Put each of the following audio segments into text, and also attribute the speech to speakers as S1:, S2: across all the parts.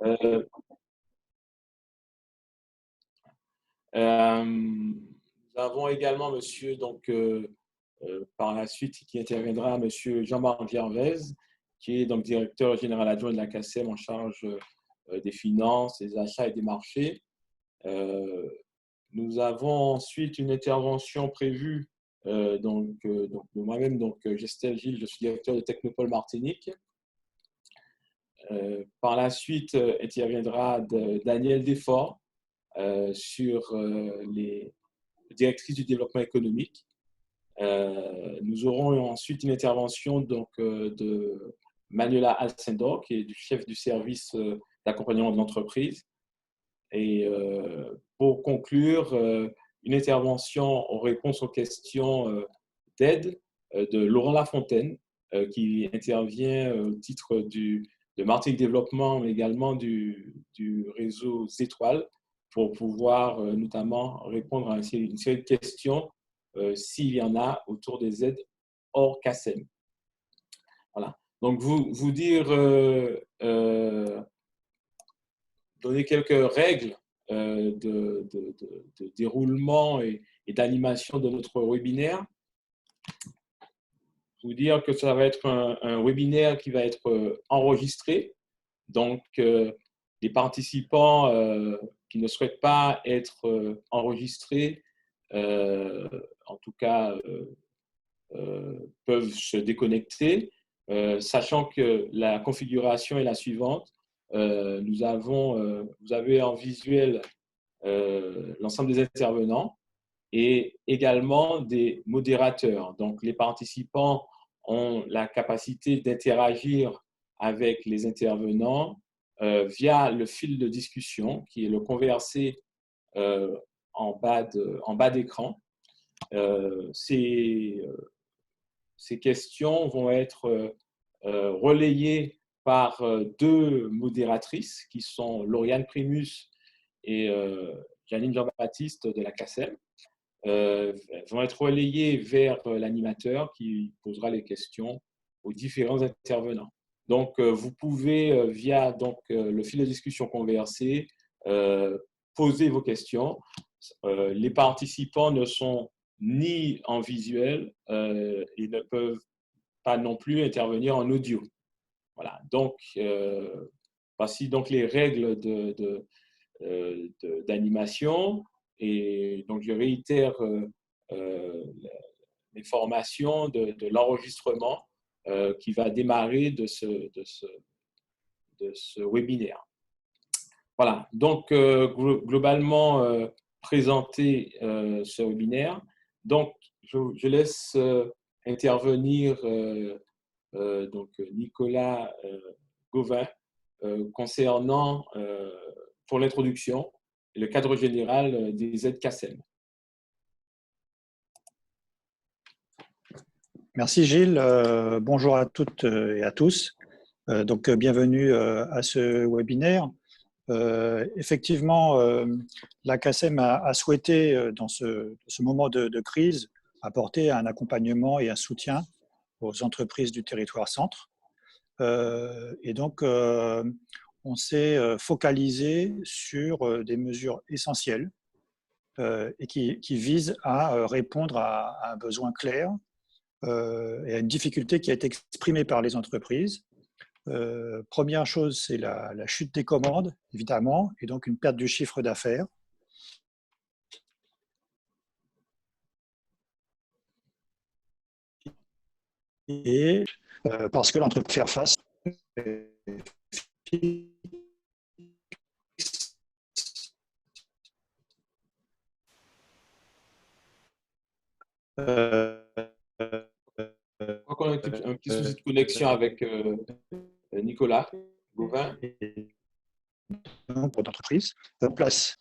S1: Euh, nous avons également monsieur, donc, par la suite, qui interviendra, monsieur Jean-Marc Gervais, qui est donc directeur général adjoint de la CACEM en charge des finances, des achats et des marchés. Nous avons ensuite une intervention prévue donc de moi-même, donc Gestel Gilles, je suis directeur de Technopole Martinique. Par la suite, interviendra Daniel Desforts sur les directrices du développement économique. Nous aurons ensuite une intervention donc, de Manuela Alcindor, qui est du chef du service d'accompagnement de l'entreprise. Et pour conclure, une intervention en réponse aux questions d'aide de Laurent Lafontaine, qui intervient au titre de Martinique Développement, mais également du réseau Étoiles, pour pouvoir notamment répondre à une série de questions, s'il y en a, autour des aides hors CACEM. Voilà. Donc, vous dire, donner quelques règles de déroulement et d'animation de notre webinaire. Vous dire que ça va être un webinaire qui va être enregistré. Donc, les participants qui ne souhaitent pas être enregistrés, en tout cas, peuvent se déconnecter, sachant que la configuration est la suivante. Vous avez en visuel l'ensemble des intervenants et également des modérateurs. Donc, les participants ont la capacité d'interagir avec les intervenants via le fil de discussion qui est le conversé en bas d'écran. Ces questions vont être relayées par deux modératrices qui sont Lauriane Primus et Janine Jean-Baptiste de la CACEM. Vont être relayées vers l'animateur qui posera les questions aux différents intervenants. Donc, vous pouvez, via donc, le fil de discussion conversé, poser vos questions. Les participants ne sont ni en visuel et ne peuvent pas non plus intervenir en audio. Voilà. Donc, voici donc les règles d'animation. Et donc, je réitère les formations de l'enregistrement qui va démarrer de ce webinaire. Voilà. Donc, globalement, présenter ce webinaire. Donc, je laisse intervenir donc Nicolas Gauvin concernant, pour l'introduction, le cadre général des aides CACEM.
S2: Merci Gilles. Bonjour à toutes et à tous. Donc, bienvenue à ce webinaire. Effectivement, la CACEM a souhaité, dans ce moment de crise, apporter un accompagnement et un soutien aux entreprises du territoire centre. Et donc, on s'est focalisé sur des mesures essentielles et qui visent à répondre à un besoin clair et à une difficulté qui a été exprimée par les entreprises. Première chose, c'est la chute des commandes, évidemment, et donc une perte du chiffre d'affaires. Et parce que l'entreprise fait face
S1: Je crois qu'on a un petit souci de connexion avec Nicolas Gauvin.
S2: pour l'entreprise en place.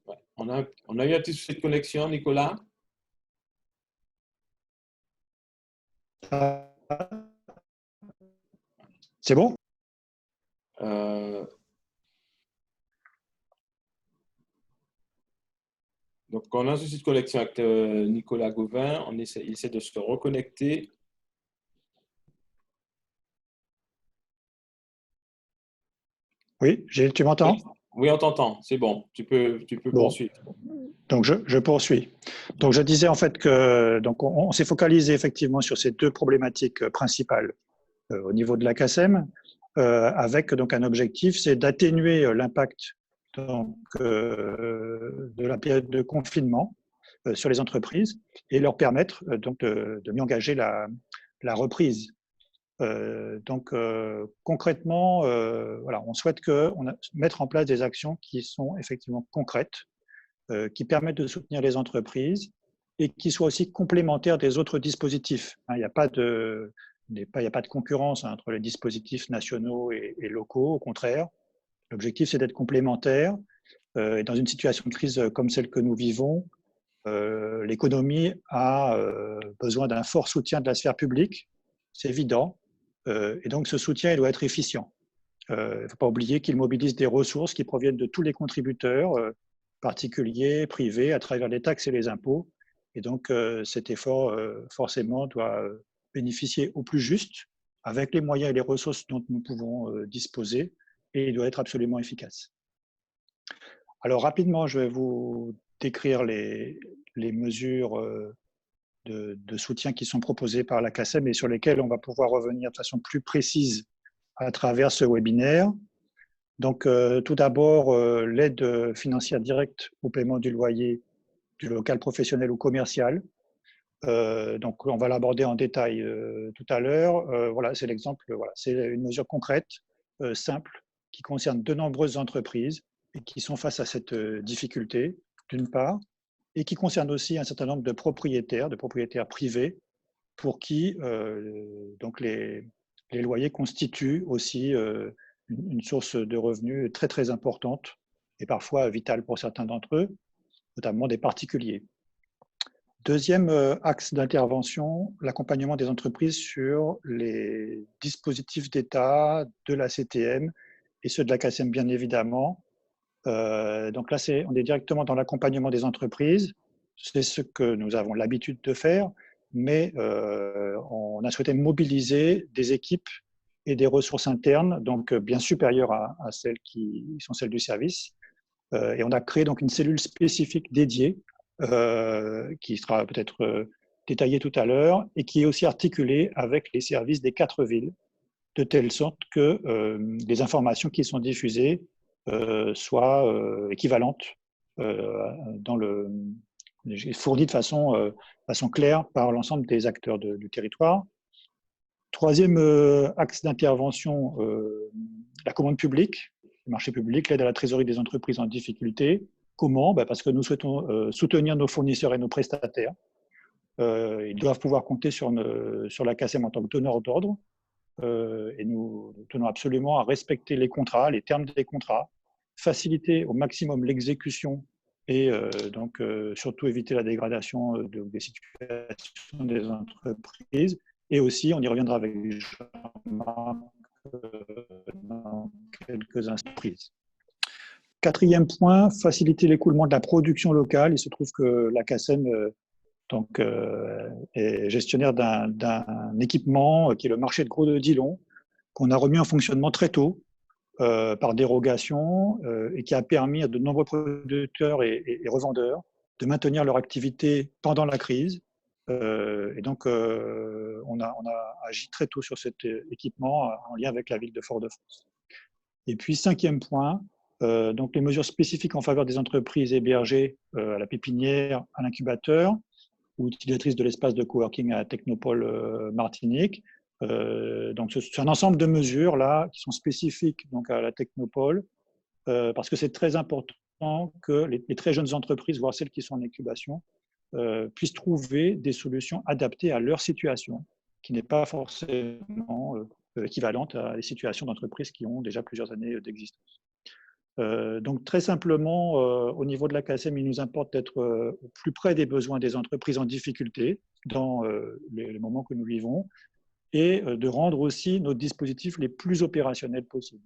S1: Ouais. On a eu un petit souci de connexion, Nicolas.
S2: C'est bon?
S1: Donc, on a un souci de connexion avec Nicolas Gauvin. Il essaie de se reconnecter.
S2: Oui, Gilles, tu
S1: Oui,
S2: m'entends?
S1: oui, on t'entend. C'est bon. Tu peux
S2: Bon,
S1: poursuivre.
S2: donc je poursuis. Donc je disais en fait que donc on s'est focalisé effectivement sur ces deux problématiques principales au niveau de la CACEM, avec donc un objectif, c'est d'atténuer l'impact de la période de confinement sur les entreprises et leur permettre donc de mieux engager la reprise. Concrètement, voilà, on souhaite mettre en place des actions qui sont effectivement concrètes, qui permettent de soutenir les entreprises et qui soient aussi complémentaires des autres dispositifs. Il n'y a pas de, il n'y a pas de concurrence entre les dispositifs nationaux et locaux, au contraire. L'objectif, c'est d'être complémentaires. Et dans une situation de crise comme celle que nous vivons, l'économie a besoin d'un fort soutien de la sphère publique, c'est évident. Et donc, ce soutien, il doit être efficient. Il ne faut pas oublier qu'il mobilise des ressources qui proviennent de tous les contributeurs, particuliers, privés, à travers les taxes et les impôts. Et donc, cet effort, forcément, doit bénéficier au plus juste, avec les moyens et les ressources dont nous pouvons disposer, et il doit être absolument efficace. Alors, rapidement, je vais vous décrire les mesures de soutien qui sont proposées par la CACEM et sur lesquelles on va pouvoir revenir de façon plus précise à travers ce webinaire. Donc, tout d'abord, l'aide financière directe au paiement du loyer du local professionnel ou commercial. Donc, on va l'aborder en détail tout à l'heure. Voilà, c'est l'exemple. Voilà, c'est une mesure concrète, simple, qui concerne de nombreuses entreprises et qui sont face à cette difficulté, d'une part, et qui concerne aussi un certain nombre de propriétaires privés, pour qui donc les loyers constituent aussi une source de revenus très très importante et parfois vitale pour certains d'entre eux, notamment des particuliers. Deuxième axe d'intervention, l'accompagnement des entreprises sur les dispositifs d'État, de la CTM et ceux de la CACEM bien évidemment. Donc là, on est directement dans l'accompagnement des entreprises. C'est ce que nous avons l'habitude de faire, mais on a souhaité mobiliser des équipes et des ressources internes, donc bien supérieures à celles qui sont celles du service. Et on a créé donc une cellule spécifique dédiée, qui sera peut-être détaillée tout à l'heure, et qui est aussi articulée avec les services des 4 villes, de telle sorte que les informations qui sont diffusées soient équivalentes, fournies de façon claire par l'ensemble des acteurs du territoire. Troisième axe d'intervention, la commande publique, le marché public, l'aide à la trésorerie des entreprises en difficulté. Comment? Parce que nous souhaitons soutenir nos fournisseurs et nos prestataires. Ils doivent pouvoir compter sur la CACEM en tant que donneur d'ordre. Et nous tenons absolument à respecter les contrats, les termes des contrats, faciliter au maximum l'exécution et surtout éviter la dégradation des situations des entreprises. Et aussi, on y reviendra avec Jean-Marc dans quelques instants. Quatrième point, faciliter l'écoulement de la production locale. Il se trouve que la CACEM est gestionnaire d'un équipement qui est le marché de Gros de Dillon, qu'on a remis en fonctionnement très tôt par dérogation et qui a permis à de nombreux producteurs et revendeurs de maintenir leur activité pendant la crise. Et donc, on a agi très tôt sur cet équipement en lien avec la ville de Fort-de-France. Et puis, cinquième point, donc les mesures spécifiques en faveur des entreprises hébergées à la pépinière, à l'incubateur, ou utilisatrices de l'espace de coworking à Technopole Martinique. Donc, c'est un ensemble de mesures là qui sont spécifiques donc à la Technopole, parce que c'est très important que les très jeunes entreprises, voire celles qui sont en incubation, puissent trouver des solutions adaptées à leur situation, qui n'est pas forcément équivalente à les situations d'entreprises qui ont déjà plusieurs années d'existence. Donc très simplement, au niveau de la CACEM, il nous importe d'être au plus près des besoins des entreprises en difficulté dans les moments que nous vivons et de rendre aussi nos dispositifs les plus opérationnels possibles.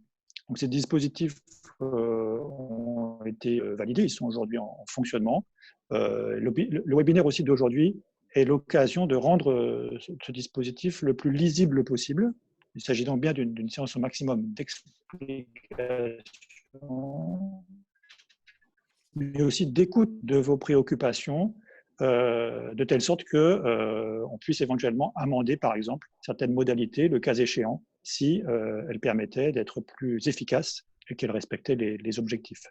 S2: Donc ces dispositifs ont été validés, ils sont aujourd'hui en fonctionnement. Le webinaire aussi d'aujourd'hui est l'occasion de rendre ce dispositif le plus lisible possible Il s'agit donc bien d'une séance au maximum d'explication, mais aussi d'écoute de vos préoccupations, de telle sorte qu'on puisse éventuellement amender, par exemple, certaines modalités, le cas échéant, si elles permettaient d'être plus efficaces et qu'elles respectaient les objectifs.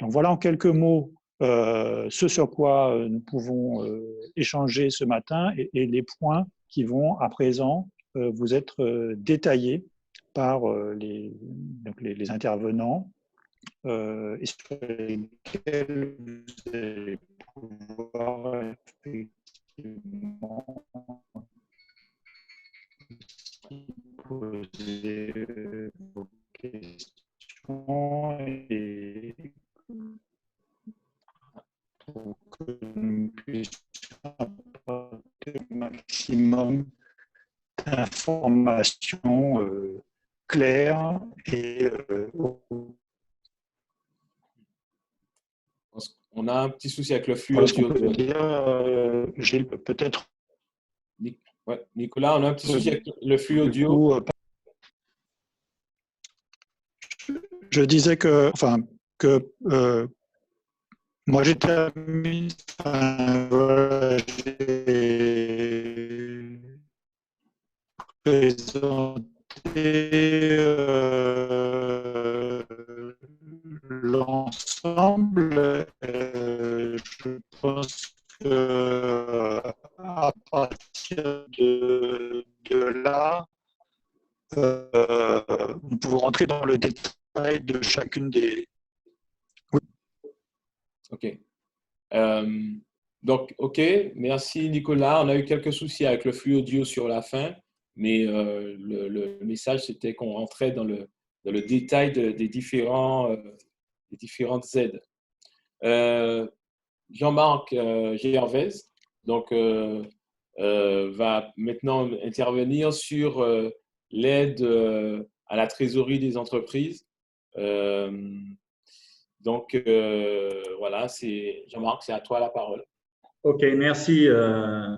S2: Donc voilà en quelques mots ce sur quoi nous pouvons échanger ce matin et les points qui vont à présent vous être détaillés par les intervenants et sur lesquels vous allez pouvoir effectivement poser vos questions et pour que nous puissions apporter le maximum d'informations claires et
S1: on a un petit souci avec le flux
S2: voilà ce qu'on
S1: audio.
S2: peut dire. Gilles, peut-être.
S1: Ouais, Nicolas, on a un petit souci avec le flux audio.
S2: Coup, je disais que, moi j'ai terminé. Voilà, j'ai présenté l'ensemble. Je pense que à partir de là, nous pouvons rentrer dans le détail de chacune des. Oui.
S1: OK. Donc, OK, merci Nicolas. On a eu quelques soucis avec le flux audio sur la fin, mais le message, c'était qu'on rentrait dans le détail des différentes aides. Jean-Marc Gervais donc, va maintenant intervenir sur l'aide à la trésorerie des entreprises. Donc, voilà, Jean-Marc, c'est à toi la parole.
S3: OK, merci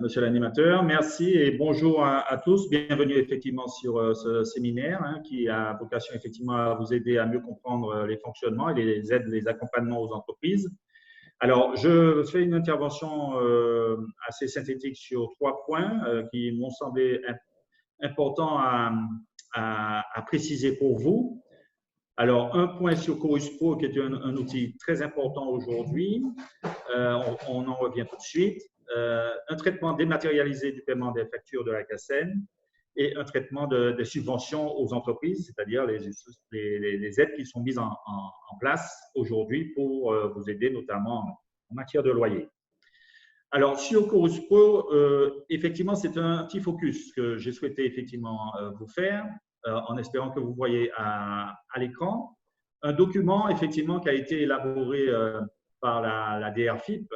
S3: monsieur l'animateur. Merci et bonjour à tous. Bienvenue effectivement sur ce séminaire qui a vocation effectivement à vous aider à mieux comprendre les fonctionnements et les aides, les accompagnements aux entreprises. Alors, je fais une intervention assez synthétique sur 3 points qui m'ont semblé importants à préciser pour vous. Alors, un point sur Chorus Pro, qui est un outil très important aujourd'hui. On en revient tout de suite. Un traitement dématérialisé du paiement des factures de la CACEN et un traitement de subventions aux entreprises, c'est-à-dire les aides qui sont mises en place aujourd'hui pour vous aider notamment en matière de loyer. Alors, sur Chorus Pro, effectivement, c'est un petit focus que j'ai souhaité effectivement vous faire en espérant que vous voyez à l'écran. Un document, effectivement, qui a été élaboré par la DRFIP,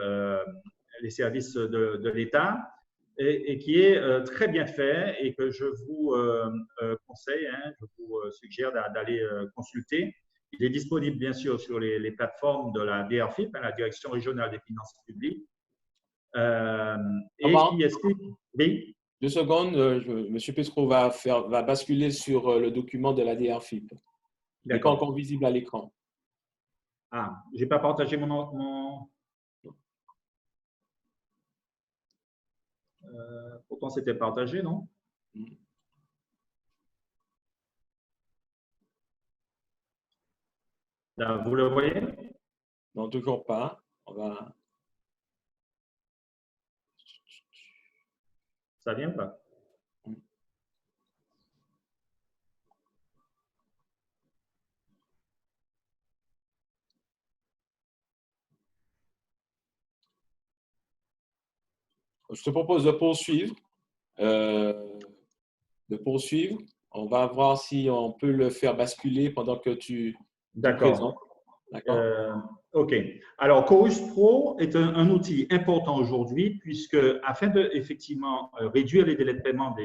S3: les services de l'État, et qui est très bien fait et que je vous conseille, je vous suggère d'aller consulter. Il est disponible, bien sûr, sur les plateformes de la DRFIP, la Direction régionale des finances publiques. Et qui explique… Oui.
S1: 2 secondes, M. Petro va basculer sur le document de la DRFIP. Il n'est pas encore visible à l'écran.
S3: Ah, je n'ai pas partagé mon… pourtant, c'était partagé, non? Là, vous le voyez?
S1: Non, toujours pas. On va…
S3: Ça vient pas?
S1: Je te propose de poursuivre. On va voir si on peut le faire basculer pendant que tu présentes.
S3: D'accord. OK. Alors, Chorus Pro est un outil important aujourd'hui puisque, afin de effectivement réduire les délais de paiement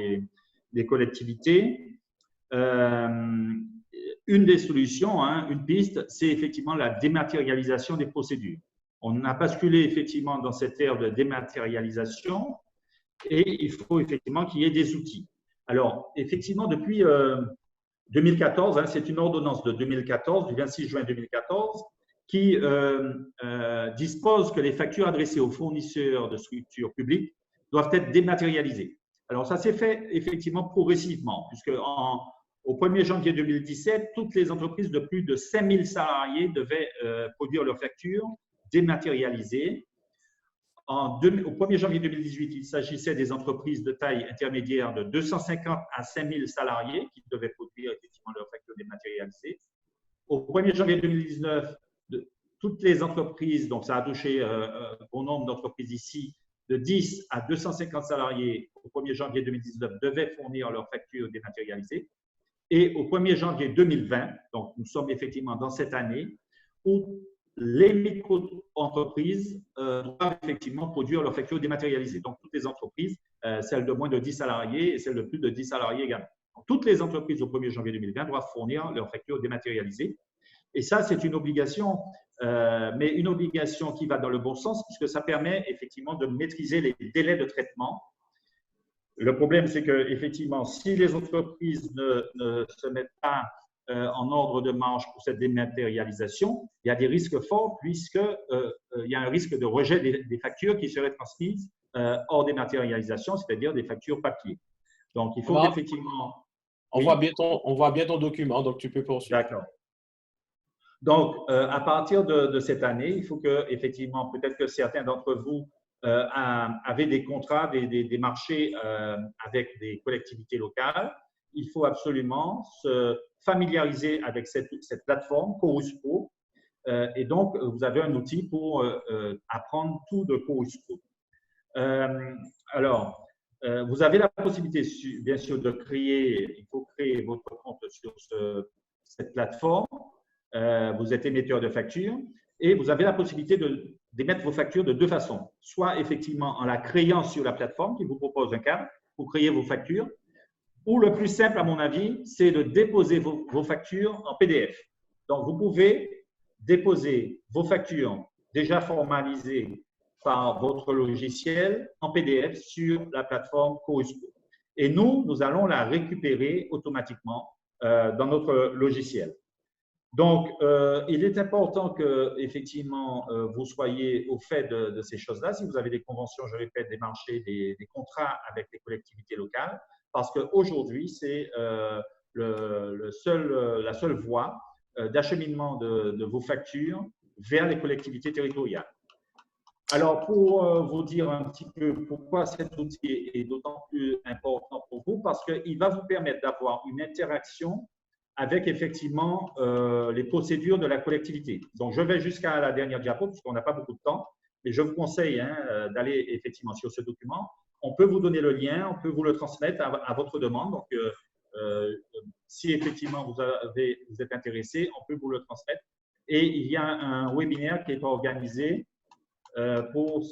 S3: des collectivités, une des solutions, une piste, c'est effectivement la dématérialisation des procédures. On a basculé effectivement dans cette ère de dématérialisation et il faut effectivement qu'il y ait des outils. Alors, effectivement, depuis 2014, hein, c'est une ordonnance de 2014, du 26 juin 2014, qui dispose que les factures adressées aux fournisseurs de structures publiques doivent être dématérialisées. Alors, ça s'est fait effectivement progressivement, puisque au 1er janvier 2017, toutes les entreprises de plus de 5000 salariés devaient produire leurs factures dématérialisées. Au 1er janvier 2018, il s'agissait des entreprises de taille intermédiaire de 250 à 5000 salariés qui devaient produire effectivement leurs factures dématérialisées. Au 1er janvier 2019, toutes les entreprises, donc ça a touché bon nombre d'entreprises ici, de 10 à 250 salariés au 1er janvier 2019 devaient fournir leurs factures dématérialisées. Et au 1er janvier 2020, donc nous sommes effectivement dans cette année, où les micro-entreprises doivent effectivement produire leurs factures dématérialisées. Donc, toutes les entreprises, celles de moins de 10 salariés et celles de plus de 10 salariés également. Donc, toutes les entreprises au 1er janvier 2020 doivent fournir leurs factures dématérialisées. Et ça, c'est une obligation, mais une obligation qui va dans le bon sens puisque ça permet effectivement de maîtriser les délais de traitement. Le problème, c'est que effectivement, si les entreprises ne se mettent pas en ordre de marche pour cette dématérialisation, il y a des risques forts puisqu'il y a un risque de rejet des factures qui seraient transmises hors dématérialisation, c'est-à-dire des factures papier. Donc, il faut effectivement…
S1: On voit bien ton document, donc tu peux poursuivre.
S3: D'accord. Donc, à partir de cette année, il faut que, effectivement, peut-être que certains d'entre vous avaient des contrats, des marchés avec des collectivités locales. Il faut absolument se familiariser avec cette plateforme Chorus Pro. Et donc, vous avez un outil pour apprendre tout de Chorus Pro. Alors, vous avez la possibilité, bien sûr, de créer, il faut créer votre compte sur cette plateforme. Vous êtes émetteur de factures et vous avez la possibilité d'émettre vos factures de deux façons. Soit effectivement en la créant sur la plateforme qui vous propose un cadre pour créer vos factures, ou le plus simple à mon avis, c'est de déposer vos factures en PDF. Donc, vous pouvez déposer vos factures déjà formalisées par votre logiciel en PDF sur la plateforme Chorus Pro. Et nous allons la récupérer automatiquement dans notre logiciel. Donc, il est important que, effectivement, vous soyez au fait de ces choses-là. Si vous avez des conventions, je répète, des marchés, des contrats avec les collectivités locales, parce qu'aujourd'hui, c'est la seule voie d'acheminement de vos factures vers les collectivités territoriales. Alors, pour vous dire un petit peu pourquoi cet outil est d'autant plus important pour vous, parce qu'il va vous permettre d'avoir une interaction avec effectivement les procédures de la collectivité. Donc, je vais jusqu'à la dernière diapo, puisqu'on n'a pas beaucoup de temps, mais je vous conseille d'aller effectivement sur ce document. On peut vous donner le lien, on peut vous le transmettre à votre demande. Donc, si effectivement vous êtes intéressé, on peut vous le transmettre. Et il y a un webinaire qui est organisé pour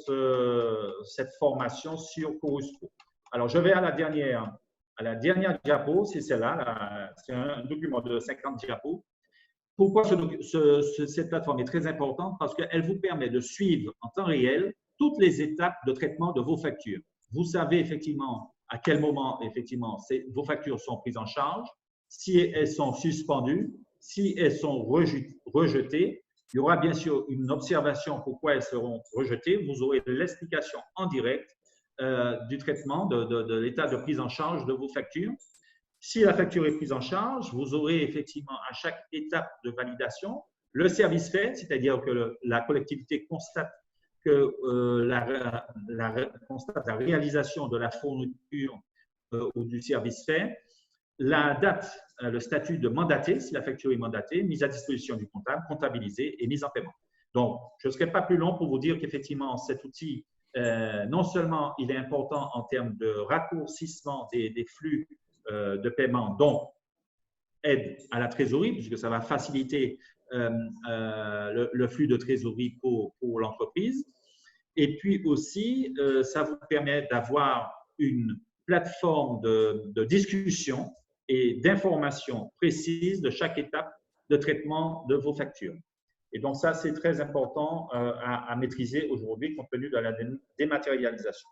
S3: cette formation sur Chorus Pro. Alors, je vais à la dernière diapo, c'est celle-là, c'est un document de 50 diapos. Pourquoi cette plateforme est très importante? Parce qu'elle vous permet de suivre en temps réel toutes les étapes de traitement de vos factures. Vous savez effectivement à quel moment effectivement vos factures sont prises en charge, si elles sont suspendues, si elles sont rejetées. Il y aura bien sûr une observation pourquoi elles seront rejetées. Vous aurez l'explication en direct du traitement, de l'état de prise en charge de vos factures. Si la facture est prise en charge, vous aurez effectivement à chaque étape de validation le service fait, c'est-à-dire que la collectivité constate la réalisation de la fourniture ou du service fait, la date, le statut de mandaté, si la facture est mandatée, mise à disposition du comptable, comptabilisée et mise en paiement. Donc, je ne serai pas plus long pour vous dire qu'effectivement, cet outil, non seulement il est important en termes de raccourcissement des flux de paiement, donc aide à la trésorerie, puisque ça va faciliter le flux de trésorerie pour l'entreprise. Et puis aussi, ça vous permet d'avoir une plateforme de discussion et d'information précise de chaque étape de traitement de vos factures. Et donc, ça, c'est très important à maîtriser aujourd'hui compte tenu de la dématérialisation.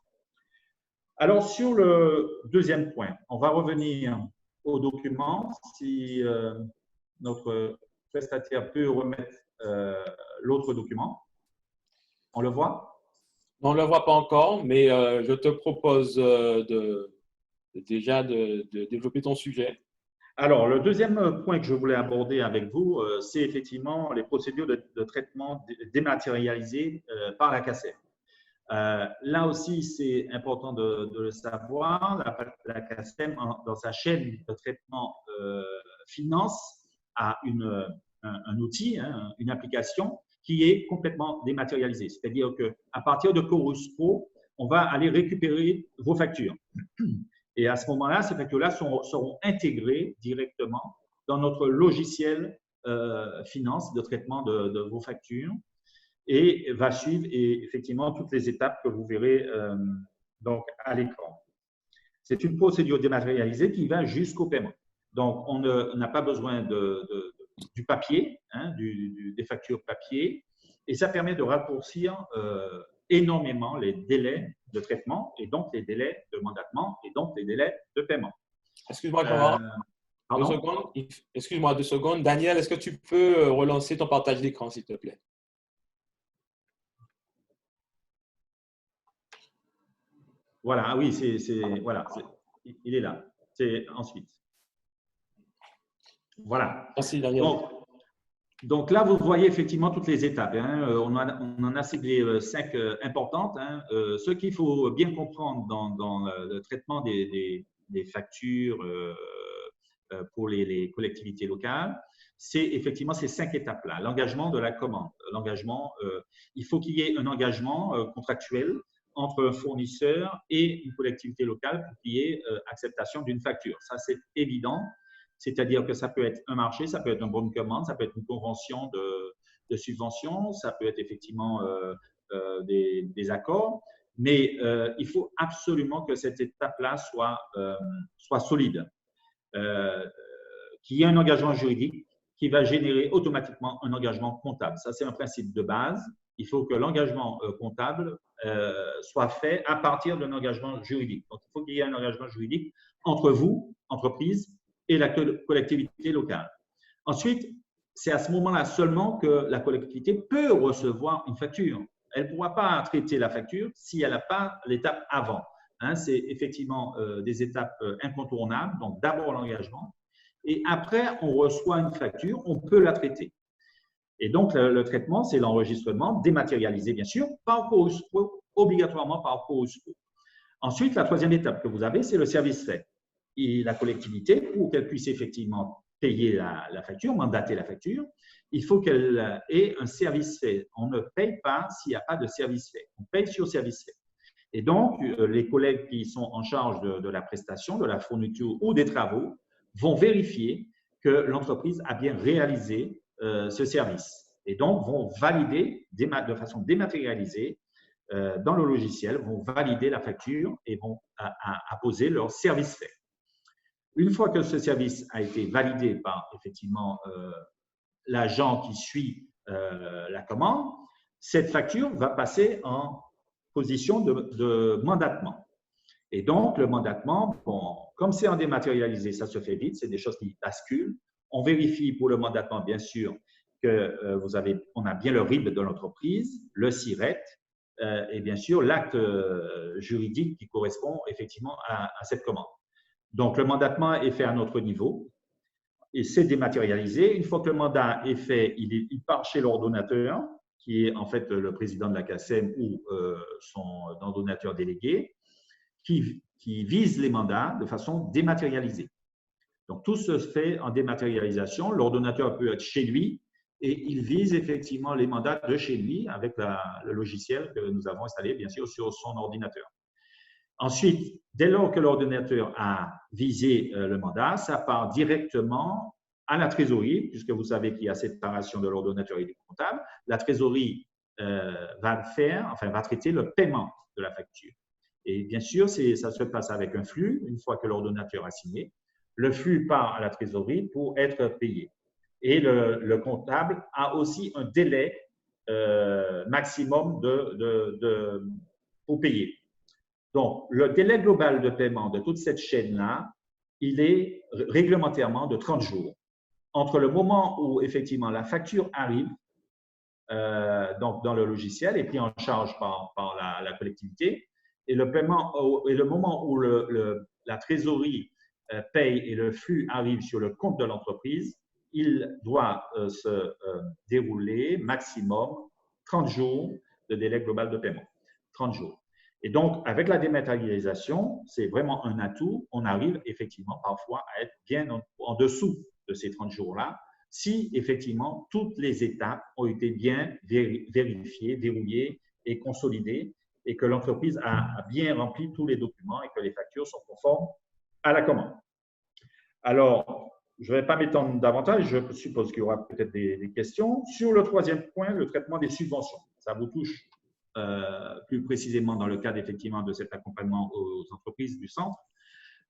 S3: Alors, sur le deuxième point, on va revenir au document. Si notre prestataire peut remettre l'autre document. On le voit?
S1: On ne le voit pas encore, mais je te propose déjà de développer ton sujet.
S3: Alors, le deuxième point que je voulais aborder avec vous, c'est effectivement les procédures de traitement dématérialisées par la CACEM. Là aussi, c'est important de le savoir. La CACEM, dans sa chaîne de traitement finance, a un outil, hein, une application qui est complètement dématérialisée. C'est-à-dire qu'à partir de Chorus Pro, on va aller récupérer vos factures. Et à ce moment-là, ces factures-là seront intégrées directement dans notre logiciel finance de traitement de vos factures et va suivre effectivement toutes les étapes que vous verrez donc à l'écran. C'est une procédure dématérialisée qui va jusqu'au paiement. Donc, on n'a pas besoin du papier, hein, des factures papier, et ça permet de raccourcir énormément les délais de traitement et donc les délais de mandatement et donc les délais de paiement.
S1: Excuse-moi, Excuse-moi 2 secondes. Daniel, est-ce que tu peux relancer ton partage d'écran, s'il te plaît?
S3: Voilà, oui, voilà, il est là. C'est ensuite. Voilà.
S1: Merci, Daniel.
S3: Donc là, vous voyez effectivement toutes les étapes. Hein. On en a ciblé 5 importantes. Hein. Ce qu'il faut bien comprendre dans le traitement des factures pour les collectivités locales, c'est effectivement ces 5 étapes-là. L'engagement de la commande. L'engagement, il faut qu'il y ait un engagement contractuel entre un fournisseur et une collectivité locale pour qu'il y ait acceptation d'une facture. Ça, c'est évident. C'est-à-dire que ça peut être un marché, ça peut être un bon de commande, ça peut être une convention de subvention, ça peut être effectivement des accords, mais il faut absolument que cette étape-là soit solide, qu'il y ait un engagement juridique qui va générer automatiquement un engagement comptable. Ça, c'est un principe de base. Il faut que l'engagement comptable soit fait à partir d'un engagement juridique. Donc, il faut qu'il y ait un engagement juridique entre vous, entreprise, et la collectivité locale. Ensuite, c'est à ce moment-là seulement que la collectivité peut recevoir une facture. Elle ne pourra pas traiter la facture si elle n'a pas l'étape avant. Hein, c'est effectivement des étapes incontournables. Donc, d'abord l'engagement. Et après, on reçoit une facture, on peut la traiter. Et donc, le traitement, c'est l'enregistrement dématérialisé, bien sûr, par Chorus Pro, obligatoirement par Chorus Pro. Ensuite, la troisième étape que vous avez, c'est le service fait. Et la collectivité, pour qu'elle puisse effectivement payer la facture, mandater la facture, il faut qu'elle ait un service fait. On ne paye pas s'il n'y a pas de service fait. On paye sur service fait. Et donc, les collègues qui sont en charge de la prestation, de la fourniture ou des travaux vont vérifier que l'entreprise a bien réalisé ce service. Et donc, vont valider de façon dématérialisée dans le logiciel, vont valider la facture et vont apposer leur service fait. Une fois que ce service a été validé par effectivement l'agent qui suit la commande, cette facture va passer en position de mandatement. Et donc, le mandatement, bon, comme c'est en dématérialisé, ça se fait vite, c'est des choses qui basculent. On vérifie pour le mandatement, bien sûr, que on a bien le RIB de l'entreprise, le SIRET, et bien sûr l'acte juridique qui correspond effectivement à cette commande. Donc, le mandatement est fait à notre niveau et c'est dématérialisé. Une fois que le mandat est fait, il part chez l'ordonnateur, qui est en fait le président de la CACEM ou son ordonnateur délégué, qui vise les mandats de façon dématérialisée. Donc, tout se fait en dématérialisation. L'ordonnateur peut être chez lui et il vise effectivement les mandats de chez lui avec le logiciel que nous avons installé, bien sûr, sur son ordinateur. Ensuite, dès lors que l'ordinateur a visé le mandat, ça part directement à la trésorerie, puisque vous savez qu'il y a séparation de l'ordonnateur et du comptable. La trésorerie va traiter le paiement de la facture. Et bien sûr, ça se passe avec un flux, une fois que l'ordonnateur a signé. Le flux part à la trésorerie pour être payé. Et le comptable a aussi un délai maximum pour payer. Donc, le délai global de paiement de toute cette chaîne-là, il est réglementairement de 30 jours. Entre le moment où, effectivement, la facture arrive, donc dans le logiciel, est pris en charge par la collectivité, et le moment où la trésorerie paye et le flux arrive sur le compte de l'entreprise, il doit se dérouler maximum 30 jours de délai global de paiement. 30 jours. Et donc, avec la dématérialisation, c'est vraiment un atout. On arrive effectivement parfois à être bien en dessous de ces 30 jours-là, si effectivement toutes les étapes ont été bien vérifiées, verrouillées et consolidées, et que l'entreprise a bien rempli tous les documents et que les factures sont conformes à la commande. Alors, je ne vais pas m'étendre davantage, je suppose qu'il y aura peut-être des questions. Sur le troisième point, le traitement des subventions. Ça vous touche plus précisément dans le cadre effectivement de cet accompagnement aux entreprises du centre.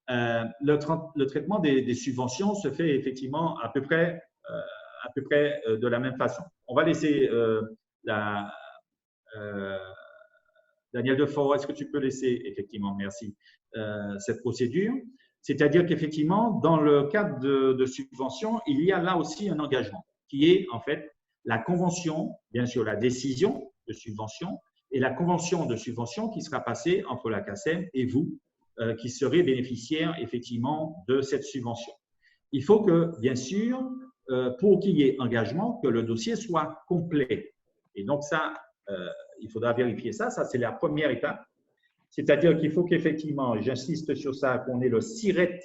S3: Le traitement des subventions se fait effectivement à peu près de la même façon. On va laisser Daniel Defort, est-ce que tu peux laisser effectivement, merci, cette procédure? C'est-à-dire qu'effectivement, dans le cadre de subvention, il y a là aussi un engagement qui est en fait la convention, bien sûr la décision de subvention et la convention de subvention qui sera passée entre la CACEM et vous, qui serez bénéficiaires effectivement de cette subvention. Il faut que, bien sûr, pour qu'il y ait engagement, que le dossier soit complet. Et donc ça, il faudra vérifier ça. Ça, c'est la première étape. C'est-à-dire qu'il faut qu'effectivement, j'insiste sur ça, qu'on ait le SIRET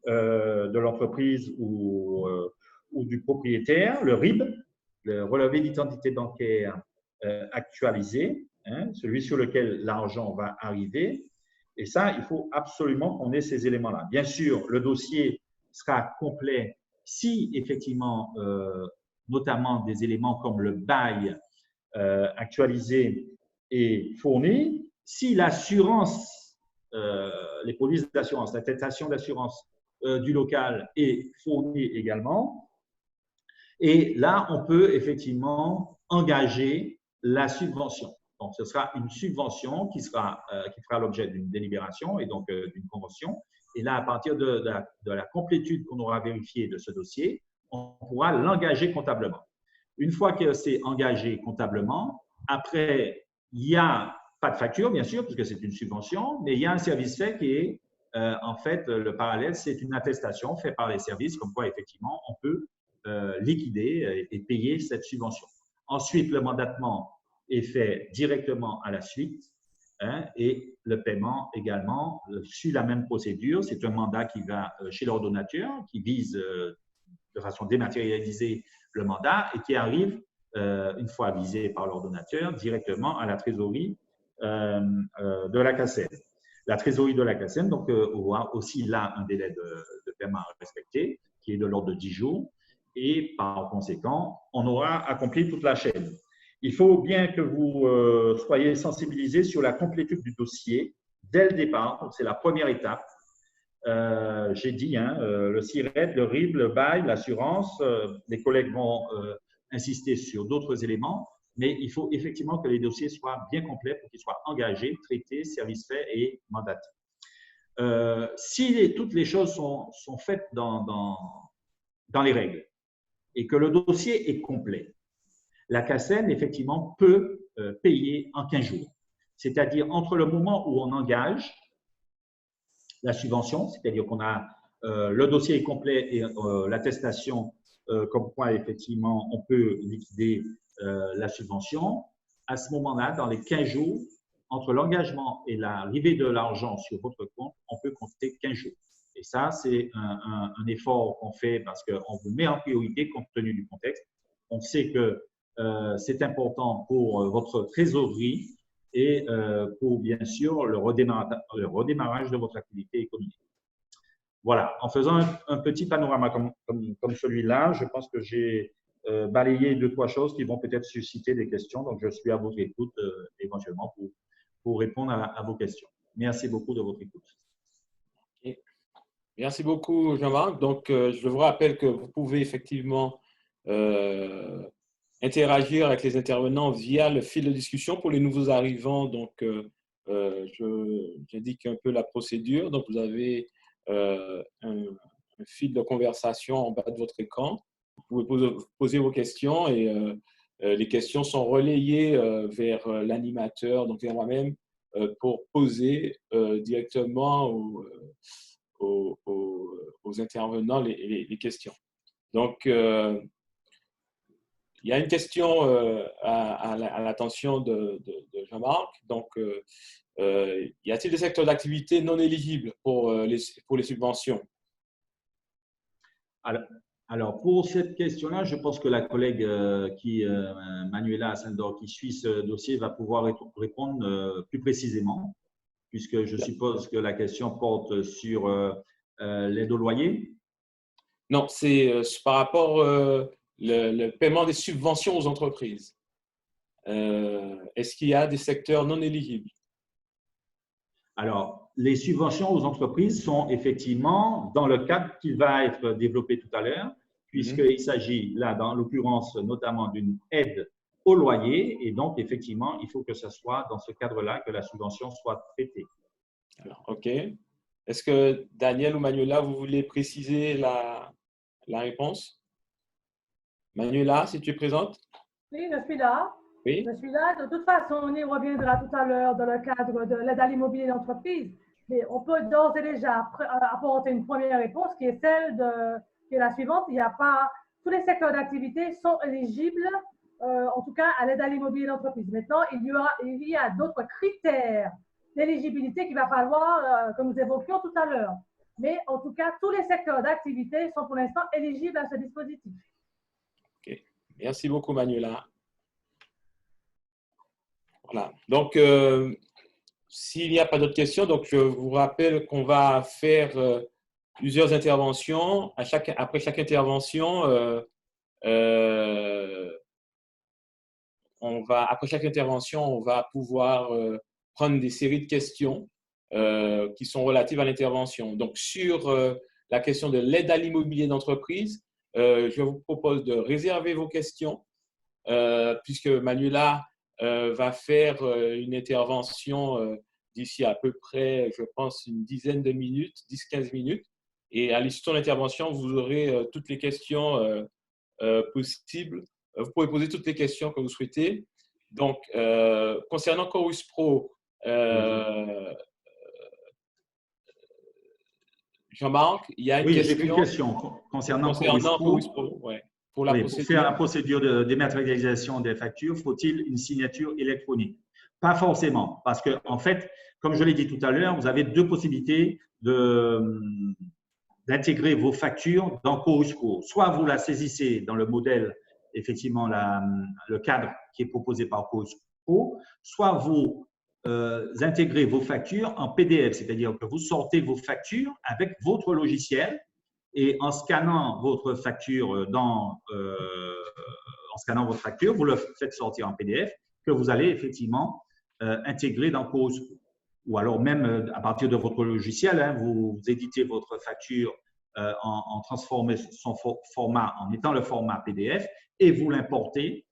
S3: de l'entreprise ou du propriétaire, le RIB, le relevé d'identité bancaire actualisé, hein, celui sur lequel l'argent va arriver. Et ça, il faut absolument qu'on ait ces éléments-là. Bien sûr, le dossier sera complet si effectivement, notamment des éléments comme le bail actualisé est fourni, si l'assurance, les polices d'assurance, l'attestation d'assurance du local est fournie également. Et là, on peut effectivement engager la subvention. Donc, ce sera une subvention qui fera l'objet d'une délibération et donc d'une convention. Et là, à partir de la complétude qu'on aura vérifiée de ce dossier, on pourra l'engager comptablement. Une fois que c'est engagé comptablement, après, il n'y a pas de facture, bien sûr, puisque c'est une subvention, mais il y a un service fait qui est, en fait, le parallèle, c'est une attestation faite par les services, comme quoi, effectivement, on peut liquider et payer cette subvention. Ensuite, le mandatement est fait directement à la suite, hein, et le paiement également suit la même procédure. C'est un mandat qui va chez l'ordonnateur, qui vise de façon dématérialisée le mandat et qui arrive, une fois avisé par l'ordonnateur, directement à la trésorerie de la CACEM. La trésorerie de la CACEM, donc, aura aussi là un délai de paiement à respecter, qui est de l'ordre de 10 jours, et par conséquent, on aura accompli toute la chaîne. Il faut bien que vous soyez sensibilisés sur la complétude du dossier dès le départ. C'est la première étape. J'ai dit, hein, le SIRET, le RIB, le bail, l'assurance. Les collègues vont insister sur d'autres éléments, mais il faut effectivement que les dossiers soient bien complets pour qu'ils soient engagés, traités, service fait et mandatés. Si toutes les choses sont faites dans les règles et que le dossier est complet, la CACEM, effectivement, peut payer en 15 jours. C'est-à-dire entre le moment où on engage la subvention, c'est-à-dire qu'on a le dossier est complet et l'attestation comme quoi, effectivement, on peut liquider la subvention. À ce moment-là, dans les 15 jours, entre l'engagement et l'arrivée de l'argent sur votre compte, on peut compter 15 jours. Et ça, c'est un effort qu'on fait parce qu'on vous met en priorité compte tenu du contexte. On sait que c'est important pour votre trésorerie et pour, bien sûr, le redémarrage de votre activité économique. Voilà, en faisant un petit panorama comme celui-là, je pense que j'ai balayé 2-3 choses qui vont peut-être susciter des questions. Donc, je suis à votre écoute éventuellement pour répondre à vos questions. Merci beaucoup de votre écoute.
S1: Okay. Merci beaucoup, Jean-Marc. Donc, je vous rappelle que vous pouvez effectivement interagir avec les intervenants via le fil de discussion. Pour les nouveaux arrivants, donc, j'indique un peu la procédure. Donc, vous avez un fil de conversation en bas de votre écran. Vous pouvez poser vos questions et les questions sont relayées vers l'animateur, donc vers moi-même, pour poser directement aux intervenants les questions. Donc, il y a une question à l'attention de Jean-Marc. Donc, y a-t-il des secteurs d'activité non éligibles pour les subventions?
S3: Alors, pour cette question-là, je pense que la collègue Manuela Ascendor, qui suit ce dossier, va pouvoir répondre plus précisément, puisque je suppose que la question porte sur l'aide au loyer.
S1: Non, c'est par rapport le paiement des subventions aux entreprises. Est-ce qu'il y a des secteurs non éligibles?
S3: Alors, les subventions aux entreprises sont effectivement dans le cadre qui va être développé tout à l'heure, puisqu'il s'agit là, dans l'occurrence, notamment d'une aide au loyer. Et donc, effectivement, il faut que ce soit dans ce cadre-là que la subvention soit traitée.
S1: Alors, OK. Est-ce que Daniel ou Manuela, vous voulez préciser la réponse? Manuela, si tu es présente?
S4: Oui, je suis là.
S1: Oui.
S4: Je suis là. De toute façon, on y reviendra tout à l'heure dans le cadre de l'aide à l'immobilier d'entreprise. Mais on peut d'ores et déjà apporter une première réponse qui est qui est la suivante. Il n'y a pas, tous les secteurs d'activité sont éligibles, en tout cas, à l'aide à l'immobilier d'entreprise. Maintenant, il y a d'autres critères d'éligibilité qu'il va falloir que nous évoquions tout à l'heure. Mais en tout cas, tous les secteurs d'activité sont pour l'instant éligibles à ce dispositif.
S1: OK. Merci beaucoup, Manuela. Voilà. Donc, s'il n'y a pas d'autres questions, donc je vous rappelle qu'on va faire plusieurs interventions. Après chaque intervention, après chaque intervention, on va pouvoir prendre des séries de questions qui sont relatives à l'intervention. Donc, sur la question de l'aide à l'immobilier d'entreprise, je vous propose de réserver vos questions puisque Manuela va faire une intervention d'ici à peu près, je pense, une dizaine de minutes, 10-15 minutes. Et à l'issue de son intervention, vous aurez toutes les questions possibles. Vous pouvez poser toutes les questions que vous souhaitez. Donc, concernant Chorus Pro, Jean-Marc, il y a une question.
S3: Oui, j'ai une question concernant
S1: Chorus Pro. Ouais. Pour
S3: faire la procédure de dématérialisation des factures, faut-il une signature électronique? Pas forcément, parce que en fait, comme je l'ai dit tout à l'heure, vous avez deux possibilités d'intégrer vos factures dans Chorus Pro. Soit vous la saisissez dans le modèle, effectivement, le cadre qui est proposé par Chorus Pro, soit vous intégrez vos factures en PDF, c'est-à-dire que vous sortez vos factures avec votre logiciel. Et en scannant votre facture, vous le faites sortir en PDF que vous allez effectivement intégrer dans Chorus Pro. Ou alors même à partir de votre logiciel, hein, vous éditez votre facture en transformant son format, en mettant le format PDF et vous l'importez,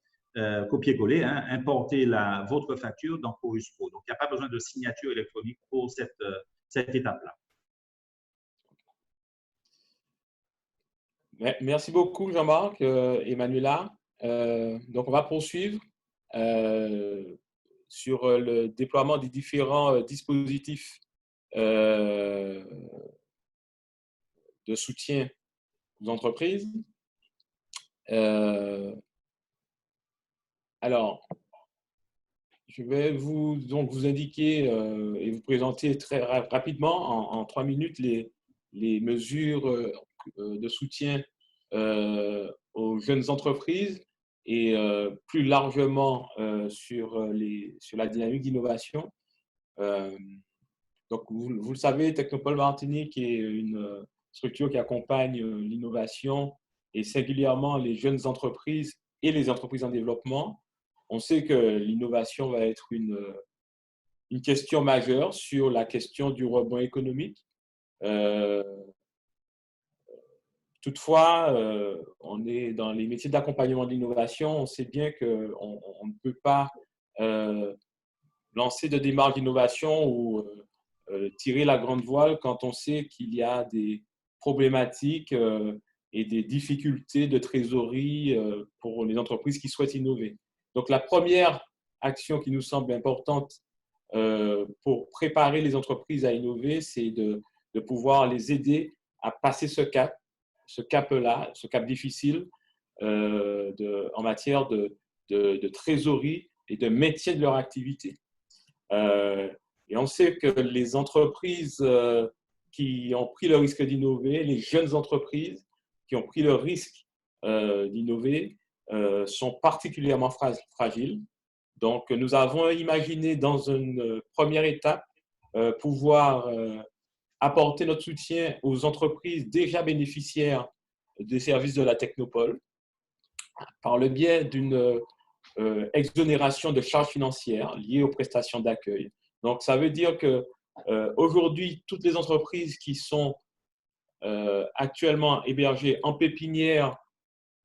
S3: copier-coller, hein, importez votre facture dans Chorus Pro. Donc, il n'y a pas besoin de signature électronique pour cette étape-là.
S1: Merci beaucoup, Jean-Marc et Manuela. Donc, on va poursuivre sur le déploiement des différents dispositifs de soutien aux entreprises. Alors, je vais vous indiquer et vous présenter très rapidement, en 3 minutes, les mesures de soutien aux jeunes entreprises et plus largement sur la dynamique d'innovation. Donc, vous le savez, Technopole Martinique est une structure qui accompagne l'innovation et singulièrement les jeunes entreprises et les entreprises en développement. On sait que l'innovation va être une question majeure sur la question du rebond économique. Toutefois, on est dans les métiers d'accompagnement de l'innovation. On sait bien qu'on ne peut pas lancer de démarches d'innovation ou tirer la grande voile quand on sait qu'il y a des problématiques et des difficultés de trésorerie pour les entreprises qui souhaitent innover. Donc, la première action qui nous semble importante pour préparer les entreprises à innover, c'est de pouvoir les aider à passer ce cap-là, ce cap difficile en matière de trésorerie et de maintien de leur activité. Et on sait que les entreprises qui ont pris le risque d'innover, les jeunes entreprises qui ont pris le risque d'innover, sont particulièrement fragiles. Donc, nous avons imaginé dans une première étape pouvoir apporter notre soutien aux entreprises déjà bénéficiaires des services de la Technopole par le biais d'une exonération de charges financières liées aux prestations d'accueil. Donc, ça veut dire qu'aujourd'hui, toutes les entreprises qui sont actuellement hébergées en pépinière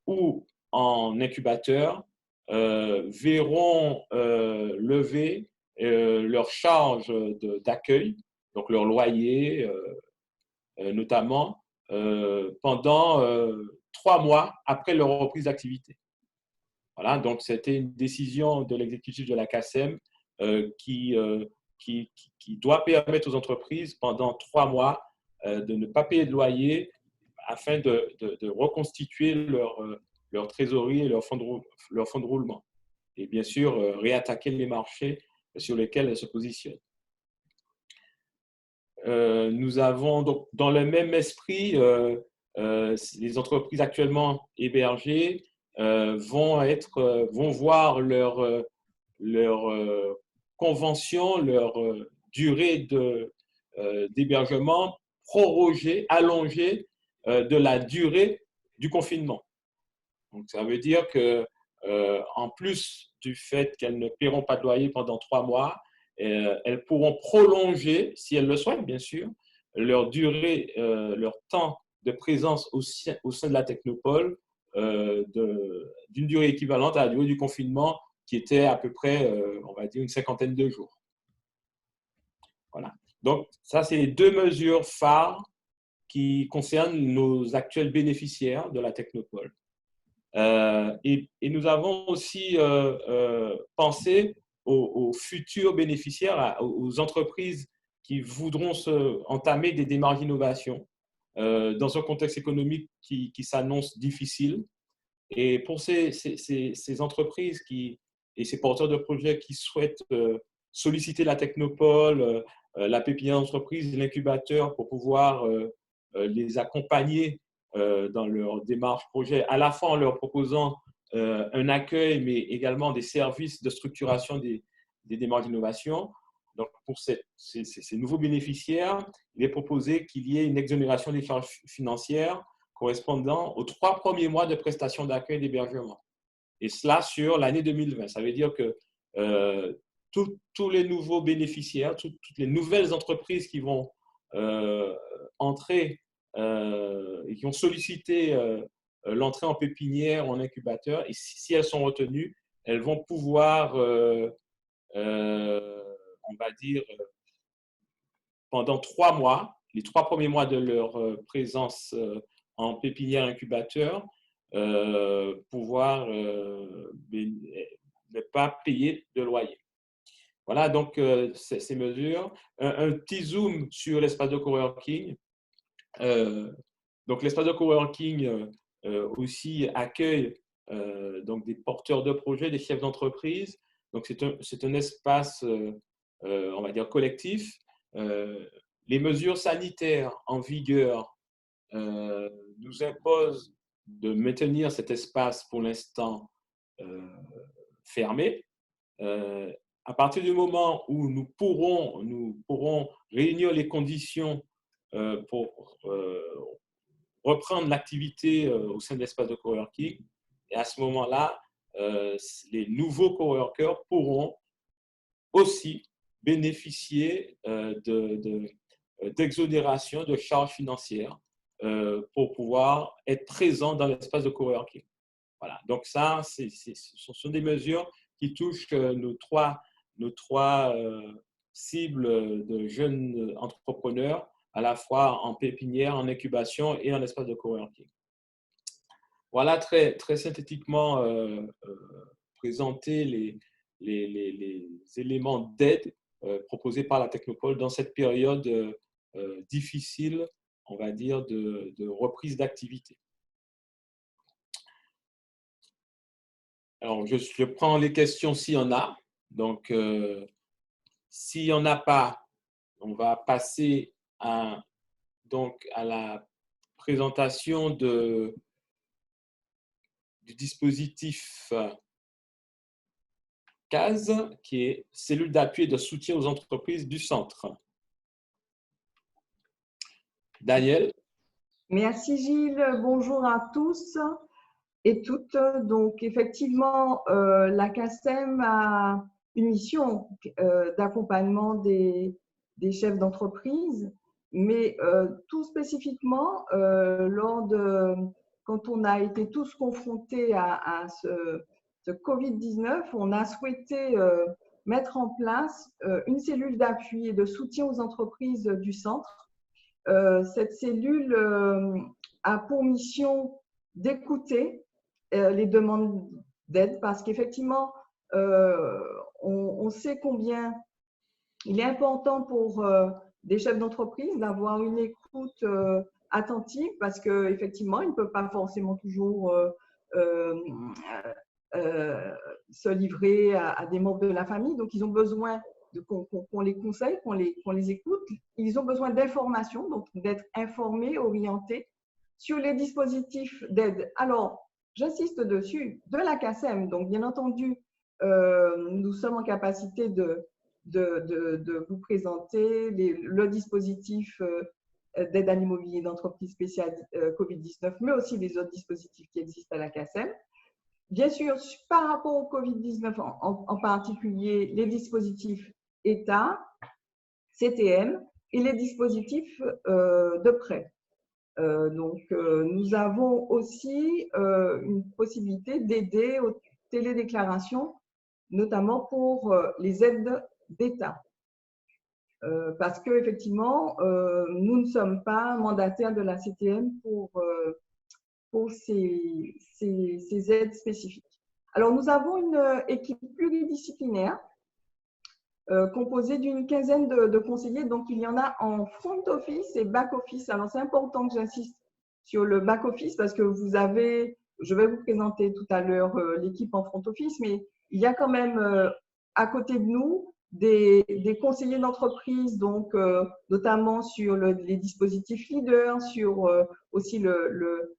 S1: ou en incubateur verront lever leurs charges d'accueil, donc leur loyer notamment, pendant 3 mois après leur reprise d'activité. Voilà, donc c'était une décision de l'exécutif de la CACEM qui doit permettre aux entreprises pendant 3 mois de ne pas payer de loyer afin de reconstituer leur trésorerie et leur fonds de roulement. Et bien sûr, réattaquer les marchés sur lesquels elles se positionnent. Nous avons donc dans le même esprit, les entreprises actuellement hébergées vont voir leur convention, leur durée d'hébergement prorogée, allongée de la durée du confinement. Donc, ça veut dire qu'en plus du fait qu'elles ne paieront pas de loyer pendant 3 mois, elles pourront prolonger, si elles le souhaitent bien sûr, leur durée, leur temps de présence au sein de la Technopole d'une durée équivalente à la durée du confinement qui était à peu près, on va dire, une 50aine de jours. Voilà. Donc, ça, c'est les 2 mesures phares qui concernent nos actuels bénéficiaires de la Technopole. Et nous avons aussi pensé aux futurs bénéficiaires, aux entreprises qui voudront entamer des démarches d'innovation dans un contexte économique qui s'annonce difficile. Et pour ces entreprises et ces porteurs de projets qui souhaitent solliciter la Technopole, la pépinière d'entreprise, l'incubateur pour pouvoir les accompagner dans leur démarche projet, à la fois en leur proposant un accueil, mais également des services de structuration des démarches d'innovation. Donc, pour ces nouveaux bénéficiaires, il est proposé qu'il y ait une exonération des charges financières correspondant aux 3 premiers mois de prestations d'accueil et d'hébergement. Et cela sur l'année 2020. Ça veut dire que tous les nouveaux bénéficiaires, toutes les nouvelles entreprises qui vont entrer et qui ont sollicité l'entrée en pépinière, en incubateur, et si elles sont retenues, elles vont pouvoir, on va dire, pendant 3 mois, les 3 premiers mois de leur présence en pépinière incubateur, pouvoir ne pas payer de loyer. Voilà donc ces mesures. Un petit zoom sur l'espace de coworking. Donc l'espace de coworking aussi accueille donc des porteurs de projets, des chefs d'entreprise. Donc c'est un espace, on va dire, collectif. Les mesures sanitaires en vigueur nous imposent de maintenir cet espace pour l'instant fermé. À partir du moment où nous pourrons réunir les conditions pour reprendre l'activité au sein de l'espace de coworking, et à ce moment-là, les nouveaux coworkers pourront aussi bénéficier d'exonération de charges financières pour pouvoir être présents dans l'espace de coworking. Voilà. Donc ça, ce sont des mesures qui touchent nos 3 nos 3 cibles de jeunes entrepreneurs, à la fois en pépinière, en incubation et en espace de coworking. Voilà très synthétiquement présenter les éléments d'aide proposés par la Technopole dans cette période difficile, on va dire, de reprise d'activité. Alors, je prends les questions s'il y en a. Donc, s'il n'y en a pas, on va passer à la présentation du dispositif CASE, qui est cellule d'appui et de soutien aux entreprises du centre. Daniel.
S5: Merci Gilles, bonjour à tous et toutes. Donc effectivement, la CACEM a une mission d'accompagnement des chefs d'entreprise, mais tout spécifiquement, quand on a été tous confrontés à ce Covid-19, on a souhaité mettre en place une cellule d'appui et de soutien aux entreprises du centre. Cette cellule a pour mission d'écouter les demandes d'aide parce qu'effectivement, on sait combien il est important pour des chefs d'entreprise d'avoir une écoute attentive parce qu'effectivement, ils ne peuvent pas forcément toujours se livrer à des membres de la famille. Donc, ils ont besoin qu'on les conseille, qu'on les écoute. Ils ont besoin d'informations, donc d'être informés, orientés sur les dispositifs d'aide. Alors, j'insiste dessus, de la CACEM. Donc, bien entendu, nous sommes en capacité de vous présenter le dispositif d'aide à l'immobilier d'entreprise spéciale Covid-19, mais aussi les autres dispositifs qui existent à la CACEM. Bien sûr, par rapport au Covid-19 en particulier, les dispositifs État, CTM et les dispositifs de prêt. Nous avons aussi une possibilité d'aider aux télédéclarations, notamment pour les aides d'État. Parce qu'effectivement, nous ne sommes pas mandataires de la CTM pour ces aides spécifiques. Alors, nous avons une équipe pluridisciplinaire composée d'une quinzaine de conseillers. Donc, il y en a en front office et back office. Alors, c'est important que j'insiste sur le back office parce que je vais vous présenter tout à l'heure l'équipe en front office, mais il y a quand même à côté de nous des conseillers d'entreprise, donc notamment sur les dispositifs leaders, sur aussi le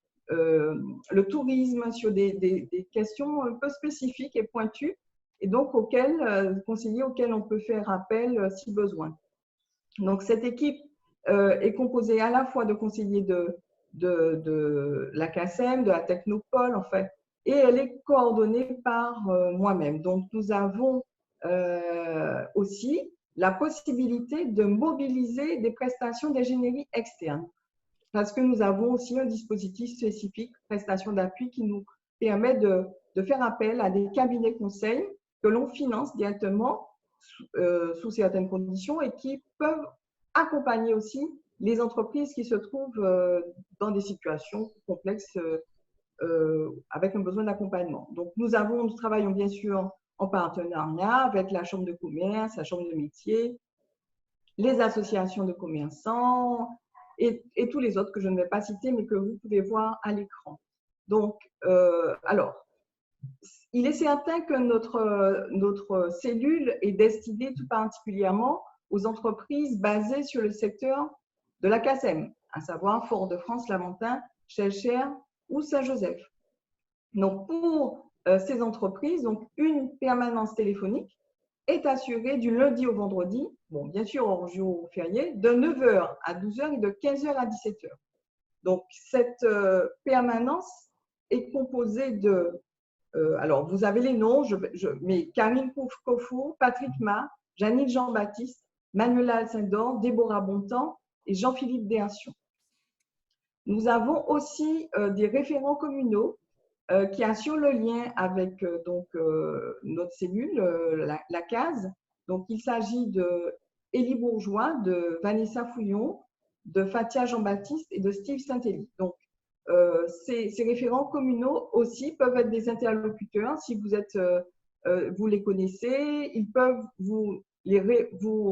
S5: tourisme, sur des questions un peu spécifiques et pointues, et donc conseillers auxquels on peut faire appel si besoin. Donc, cette équipe est composée à la fois de conseillers de la CACEM, de la Technopole, en fait, et elle est coordonnée par moi-même. Donc, nous avons aussi la possibilité de mobiliser des prestations d'ingénierie externe. Parce que nous avons aussi un dispositif spécifique, prestation d'appui, qui nous permet de faire appel à des cabinets conseils que l'on finance directement sous certaines conditions et qui peuvent accompagner aussi les entreprises qui se trouvent dans des situations complexes avec un besoin d'accompagnement. Donc, nous travaillons bien sûr en partenariat avec la Chambre de commerce, la Chambre de métier, les associations de commerçants, et tous les autres que je ne vais pas citer, mais que vous pouvez voir à l'écran. Donc, alors, il est certain que notre cellule est destinée tout particulièrement aux entreprises basées sur le secteur de la CACEM, à savoir Fort-de-France, Lamentin, Cheshire ou Saint-Joseph. Donc, pour ces entreprises, donc, une permanence téléphonique est assurée du lundi au vendredi, bon, bien sûr hors jour férié, de 9h à 12h et de 15h à 17h. Donc, cette permanence est composée de, alors vous avez les noms, mais Karine Kofou, Patrick Ma, Janine Jean-Baptiste, Manuela Saint-Dor, Déborah Bontemps et Jean-Philippe Dersion. Nous avons aussi des référents communaux qui assurent le lien avec notre cellule, la CASE, Donc, il s'agit de Élie Bourgeois, de Vanessa Fouillon, de Fatia Jean-Baptiste et de Steve Saint-Élie. Donc, ces référents communaux aussi peuvent être des interlocuteurs. Si vous les connaissez, ils peuvent vous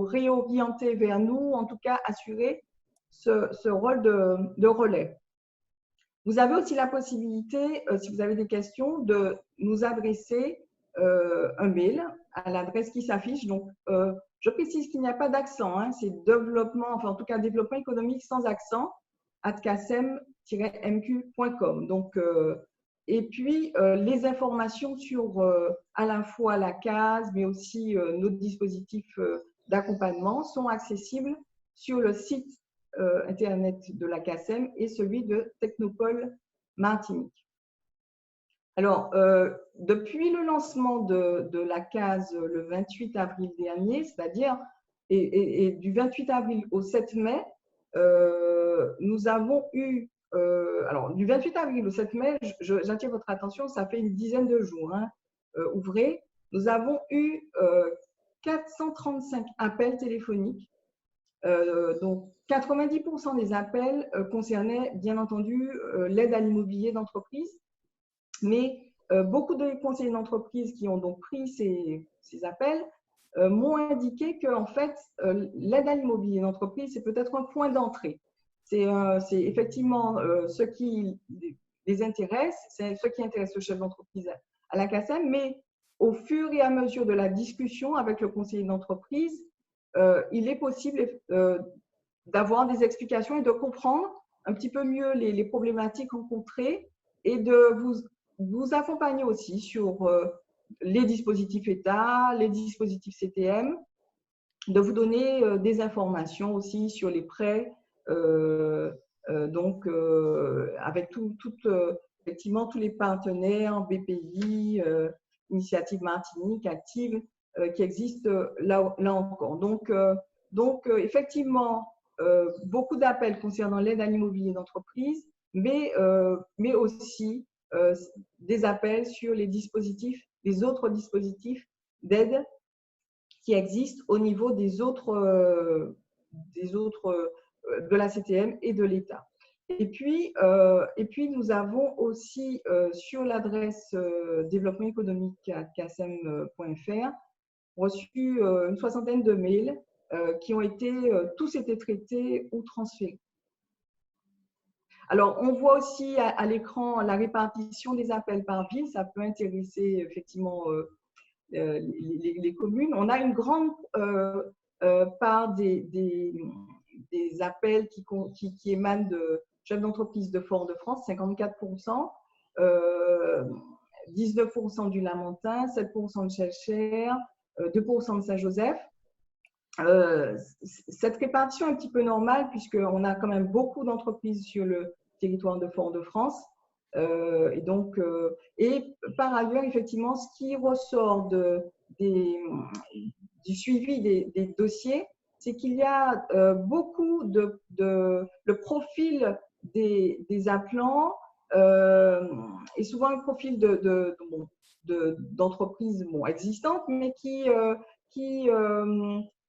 S5: réorienter vers nous, en tout cas assurer ce rôle de relais. Vous avez aussi la possibilité, si vous avez des questions, de nous adresser un mail à l'adresse qui s'affiche. Donc, je précise qu'il n'y a pas d'accent, hein, c'est développement, enfin en tout cas développement économique sans accent, @casem-mq.com. Donc, et puis, les informations sur à la fois la case, mais aussi nos dispositifs d'accompagnement sont accessibles sur le site Internet de la CACEM et celui de Technopole Martinique. Alors, depuis le lancement de la case le 28 avril dernier, c'est-à-dire et du 28 avril au 7 mai, nous avons eu, alors du 28 avril au 7 mai, j'attire votre attention, ça fait une dizaine de jours, hein, ouvrés, nous avons eu 435 appels téléphoniques. Donc, 90% des appels concernaient bien entendu l'aide à l'immobilier d'entreprise, mais beaucoup de conseillers d'entreprise qui ont donc pris ces appels m'ont indiqué que en fait, l'aide à l'immobilier d'entreprise, c'est peut-être un point d'entrée. C'est effectivement ce qui les intéresse, c'est ce qui intéresse le chef d'entreprise à la CACEM, mais au fur et à mesure de la discussion avec le conseiller d'entreprise, il est possible d'avoir des explications et de comprendre un petit peu mieux les problématiques rencontrées et de vous accompagner aussi sur les dispositifs État, les dispositifs CTM, de vous donner des informations aussi sur les prêts, donc avec effectivement tous les partenaires, BPI, Initiative Martinique, Active, qui existent là encore. Donc effectivement, beaucoup d'appels concernant l'aide à l'immobilier d'entreprise, mais aussi des appels sur les autres dispositifs d'aide qui existent au niveau des autres de la CTM et de l'État. Et puis, nous avons aussi sur l'adresse développement économique @casem.fr reçu une soixantaine de mails qui ont tous été traités ou transférés. Alors, on voit aussi à l'écran la répartition des appels par ville. Ça peut intéresser effectivement les communes. On a une grande part des appels qui émanent de chefs d'entreprise de Fort-de-France, 54%, 19% du Lamentin, 7% de Chelcher, 2% de Saint-Joseph. Cette répartition est un petit peu normale puisqu'on a quand même beaucoup d'entreprises sur le territoire de Fort-de-France. Et par ailleurs, effectivement, ce qui ressort du suivi des dossiers, c'est qu'il y a beaucoup le profil des appelants et souvent un profil d'entreprises existantes, mais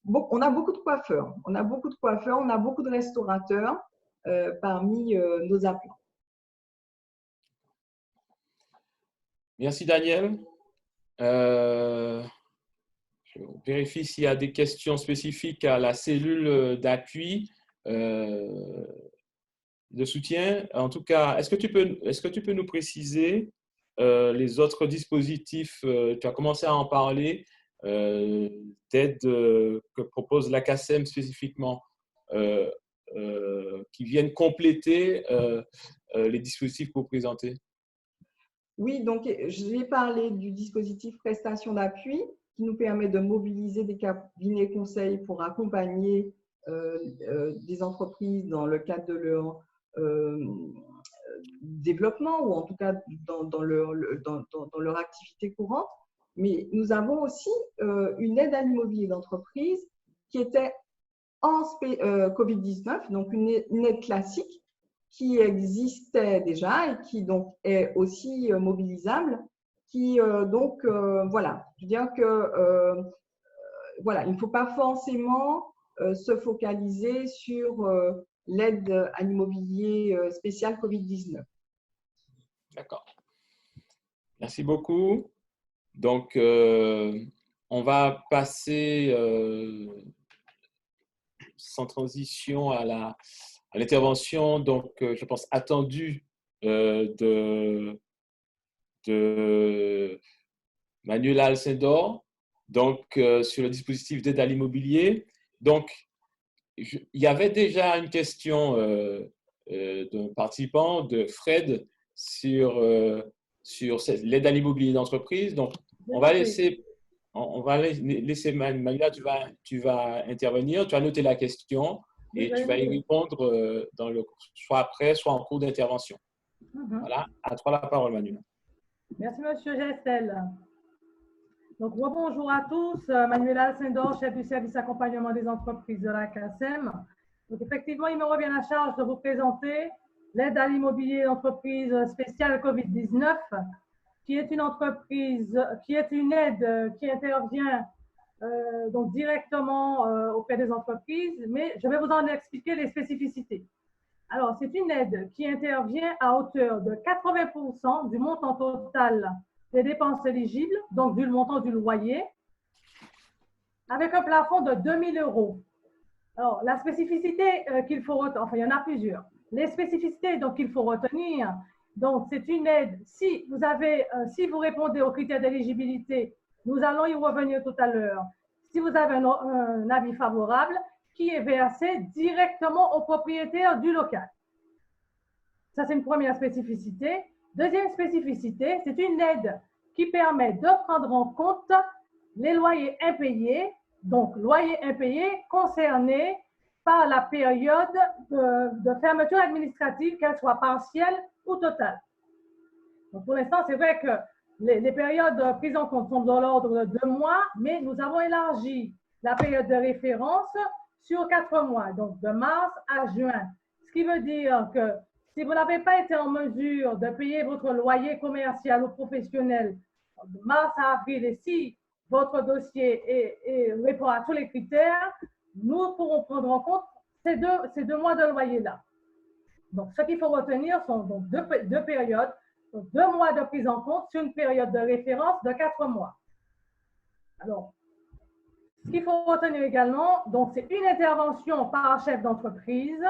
S5: on a beaucoup de coiffeurs, on a beaucoup de restaurateurs parmi nos appelants.
S1: Merci Daniel. Je vérifie s'il y a des questions spécifiques à la cellule d'appui de soutien. En tout cas, est-ce que tu peux nous préciser les autres dispositifs, tu as commencé à en parler, d'aide que propose la CACEM spécifiquement, qui viennent compléter les dispositifs que vous présentez?
S5: Oui, donc je vais parler du dispositif prestation d'appui qui nous permet de mobiliser des cabinets conseils pour accompagner des entreprises dans le cadre de leur développement ou en tout cas dans leur activité courante. Mais nous avons aussi une aide à l'immobilier d'entreprise qui était en Covid-19, donc une aide classique qui existait déjà et qui donc est aussi mobilisable, voilà, je veux dire que voilà, il ne faut pas forcément se focaliser sur l'aide à l'immobilier spécial Covid-19.
S1: D'accord. Merci beaucoup. Donc, on va passer sans transition à l'intervention, donc je pense attendue de Manuel Alcindor, donc sur le dispositif d'aide à l'immobilier. Donc, il y avait déjà une question d'un participant, de Fred, sur l'aide à l'immobilier d'entreprise. Donc, on va laisser Manuela, tu vas intervenir, tu vas noter la question et tu vas y répondre soit après, soit en cours d'intervention. Voilà, à toi la parole, Manuela.
S4: Merci, Monsieur Gestel. Donc, bonjour à tous. Manuela Alcindor, chef du service accompagnement des entreprises de la CACEM. Donc, effectivement, il me revient à charge de vous présenter l'aide à l'immobilier d'entreprise spéciale Covid-19, qui est une entreprise, qui est une aide qui intervient donc directement auprès des entreprises, mais je vais vous en expliquer les spécificités. Alors, c'est une aide qui intervient à hauteur de 80% du montant total des dépenses éligibles, donc du montant du loyer, avec un plafond de 2 000 €. Alors, la spécificité qu'il faut retenir, enfin, il y en a plusieurs. Les spécificités qu'il faut retenir, donc c'est une aide, si vous répondez aux critères d'éligibilité, nous allons y revenir tout à l'heure, si vous avez un avis favorable, qui est versé directement au propriétaire du local. Ça, c'est une première spécificité. Deuxième spécificité, c'est une aide qui permet de prendre en compte les loyers impayés, donc loyers impayés concernés par la période de fermeture administrative, qu'elle soit partielle ou totale. Donc, pour l'instant, c'est vrai que les périodes prises en compte sont dans l'ordre de 2 mois, mais nous avons élargi la période de référence sur 4 mois, donc de mars à juin. Ce qui veut dire que si vous n'avez pas été en mesure de payer votre loyer commercial ou professionnel de mars à avril, et si votre dossier répond à tous les critères, nous pourrons prendre en compte ces deux mois de loyer-là. Donc, ce qu'il faut retenir sont donc deux périodes, donc 2 mois de prise en compte sur une période de référence de 4 mois. Alors, ce qu'il faut retenir également, donc c'est une intervention par chef d'entreprise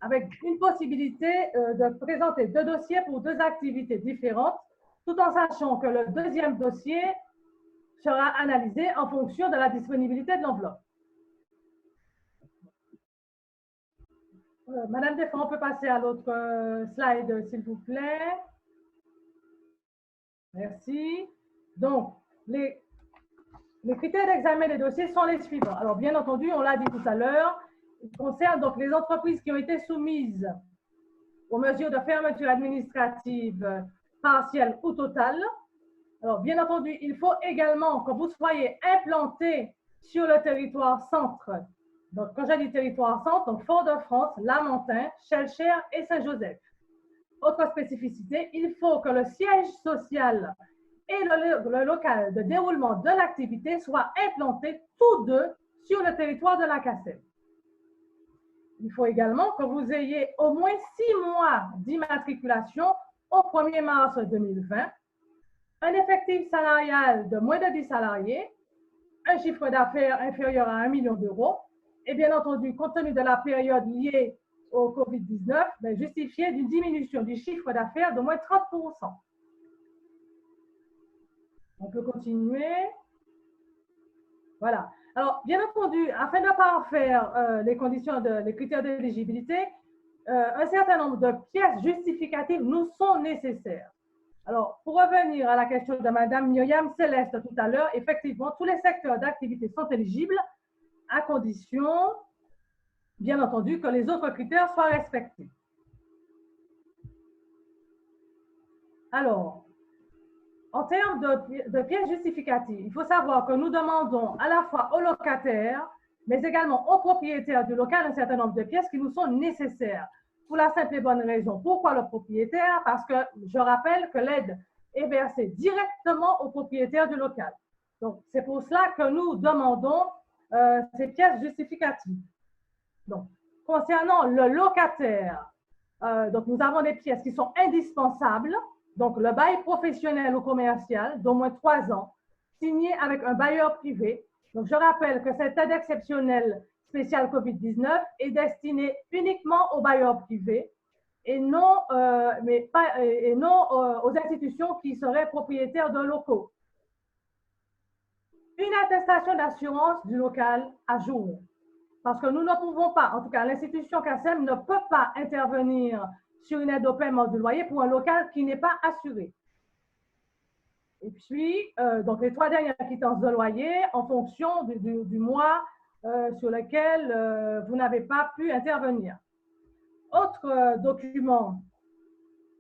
S4: avec une possibilité de présenter 2 dossiers pour 2 activités différentes, tout en sachant que le deuxième dossier sera analysé en fonction de la disponibilité de l'enveloppe. Madame Desfonds, on peut passer à l'autre slide, s'il vous plaît. Merci. Donc, les critères d'examen des dossiers sont les suivants. Alors, bien entendu, on l'a dit tout à l'heure, il concerne donc les entreprises qui ont été soumises aux mesures de fermeture administrative partielle ou totale. Alors, bien entendu, il faut également que vous soyez implanté sur le territoire centre. Donc, quand j'ai dit territoire centre, donc Fort-de-France, Lamentin, Schœlcher et Saint-Joseph. Autre spécificité, il faut que le siège social et le local de déroulement de l'activité soient implantés tous deux sur le territoire de la CACEM. Il faut également que vous ayez au moins 6 mois d'immatriculation au 1er mars 2020, un effectif salarial de moins de 10 salariés, un chiffre d'affaires inférieur à 1 million d'euros, et bien entendu, compte tenu de la période liée au Covid-19, justifié d'une diminution du chiffre d'affaires de moins 30%. On peut continuer. Voilà. Alors, bien entendu, afin de parfaire les critères d'éligibilité, un certain nombre de pièces justificatives nous sont nécessaires. Alors, pour revenir à la question de Madame Myriam Céleste tout à l'heure, effectivement, tous les secteurs d'activité sont éligibles à condition, bien entendu, que les autres critères soient respectés. Alors, en termes de pièces justificatives, il faut savoir que nous demandons à la fois aux locataires, mais également aux propriétaires du local un certain nombre de pièces qui nous sont nécessaires. Pour la simple et bonne raison. Pourquoi le propriétaire? Parce que je rappelle que l'aide est versée directement au propriétaire du local. Donc, c'est pour cela que nous demandons ces pièces justificatives. Donc, concernant le locataire, donc nous avons des pièces qui sont indispensables. Donc, le bail professionnel ou commercial d'au moins 3 ans, signé avec un bailleur privé. Donc, je rappelle que cette aide exceptionnelle spéciale COVID-19 est destinée uniquement aux bailleurs privés et non, aux institutions qui seraient propriétaires de locaux. Une attestation d'assurance du local à jour. Parce que nous ne pouvons pas, en tout cas l'institution CACEM ne peut pas intervenir sur une aide au paiement du loyer pour un local qui n'est pas assuré. Et puis, donc les 3 dernières quittances de loyer en fonction du mois sur lequel vous n'avez pas pu intervenir. Autre document.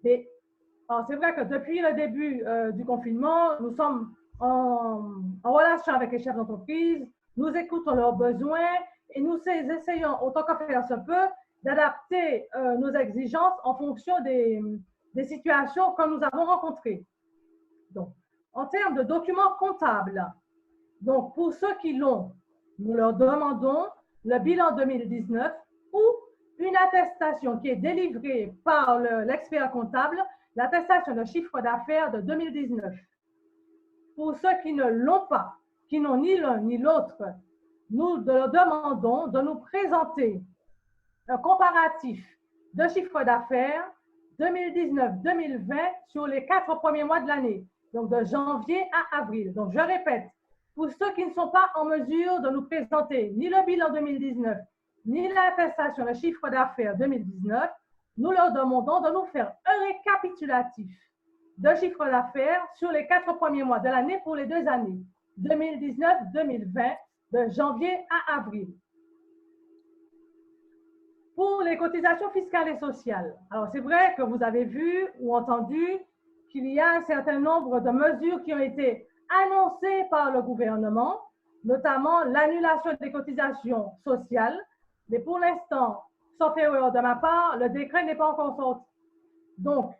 S4: C'est vrai que depuis le début du confinement, nous sommes en relation avec les chefs d'entreprise, nous écoutons leurs besoins et nous essayons, autant que faire se peut, d'adapter nos exigences en fonction des situations que nous avons rencontrées. Donc, en termes de documents comptables, donc pour ceux qui l'ont, nous leur demandons le bilan 2019 ou une attestation qui est délivrée par l'expert comptable, l'attestation de chiffre d'affaires de 2019. Pour ceux qui ne l'ont pas, qui n'ont ni l'un ni l'autre, nous leur demandons de nous présenter un comparatif de chiffre d'affaires 2019-2020 sur les 4 premiers mois de l'année, donc de janvier à avril. Donc, je répète, pour ceux qui ne sont pas en mesure de nous présenter ni le bilan 2019, ni l'attestation de chiffre d'affaires 2019, nous leur demandons de nous faire un récapitulatif de chiffre d'affaires sur les 4 premiers mois de l'année pour les 2 années, 2019-2020, de janvier à avril. Pour les cotisations fiscales et sociales, alors c'est vrai que vous avez vu ou entendu qu'il y a un certain nombre de mesures qui ont été annoncées par le gouvernement, notamment l'annulation des cotisations sociales, mais pour l'instant, sauf erreur de ma part, le décret n'est pas encore sorti. Donc,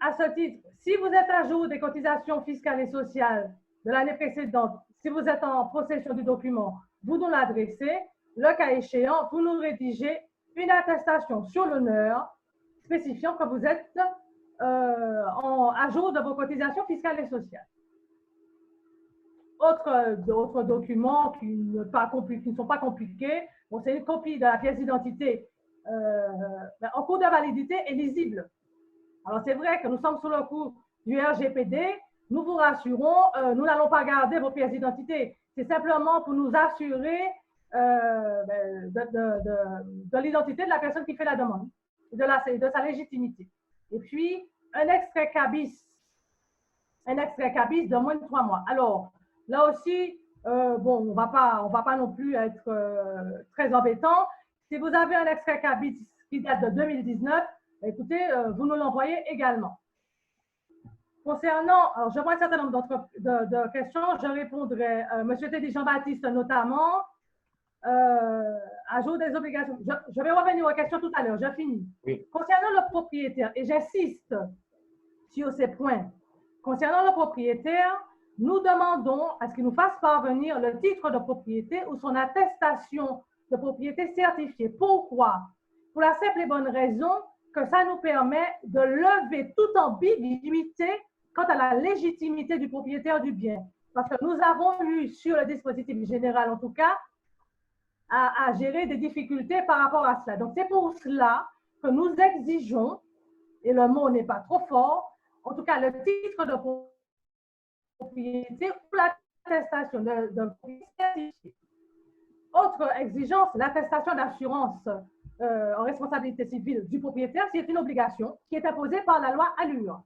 S4: à ce titre, si vous êtes à jour des cotisations fiscales et sociales de l'année précédente, si vous êtes en possession du document, vous nous l'adressez. Le cas échéant, vous nous rédigez une attestation sur l'honneur spécifiant que vous êtes à jour de vos cotisations fiscales et sociales. Autres documents qui ne sont pas compliqués, bon, c'est une copie de la pièce d'identité en cours de validité et lisible. Alors, c'est vrai que nous sommes sous le coup du RGPD. Nous vous rassurons, nous n'allons pas garder vos pièces d'identité. C'est simplement pour nous assurer de l'identité de la personne qui fait la demande, de sa légitimité. Et puis, un extrait CABIS de moins de 3 mois. Alors, là aussi, bon, on va pas non plus être très embêtant. Si vous avez un extrait CABIS qui date de 2019, écoutez, vous nous l'envoyez également. Concernant, alors je vois un certain nombre de questions, je répondrai, M. Teddy Jean-Baptiste notamment, ajout des obligations. Je vais revenir aux questions tout à l'heure, je finis. Oui. Concernant le propriétaire, et j'insiste sur ces points, concernant le propriétaire, nous demandons à ce qu'il nous fasse parvenir le titre de propriété ou son attestation de propriété certifiée. Pourquoi? Pour la simple et bonne raison que ça nous permet de lever toute ambiguïté quant à la légitimité du propriétaire du bien. Parce que nous avons eu, sur le dispositif général en tout cas, à gérer des difficultés par rapport à cela. Donc, c'est pour cela que nous exigeons, et le mot n'est pas trop fort, en tout cas le titre de propriété ou l'attestation de propriété certifiée. Autre exigence, l'attestation d'assurance en responsabilité civile du propriétaire, c'est une obligation qui est imposée par la loi ALUR.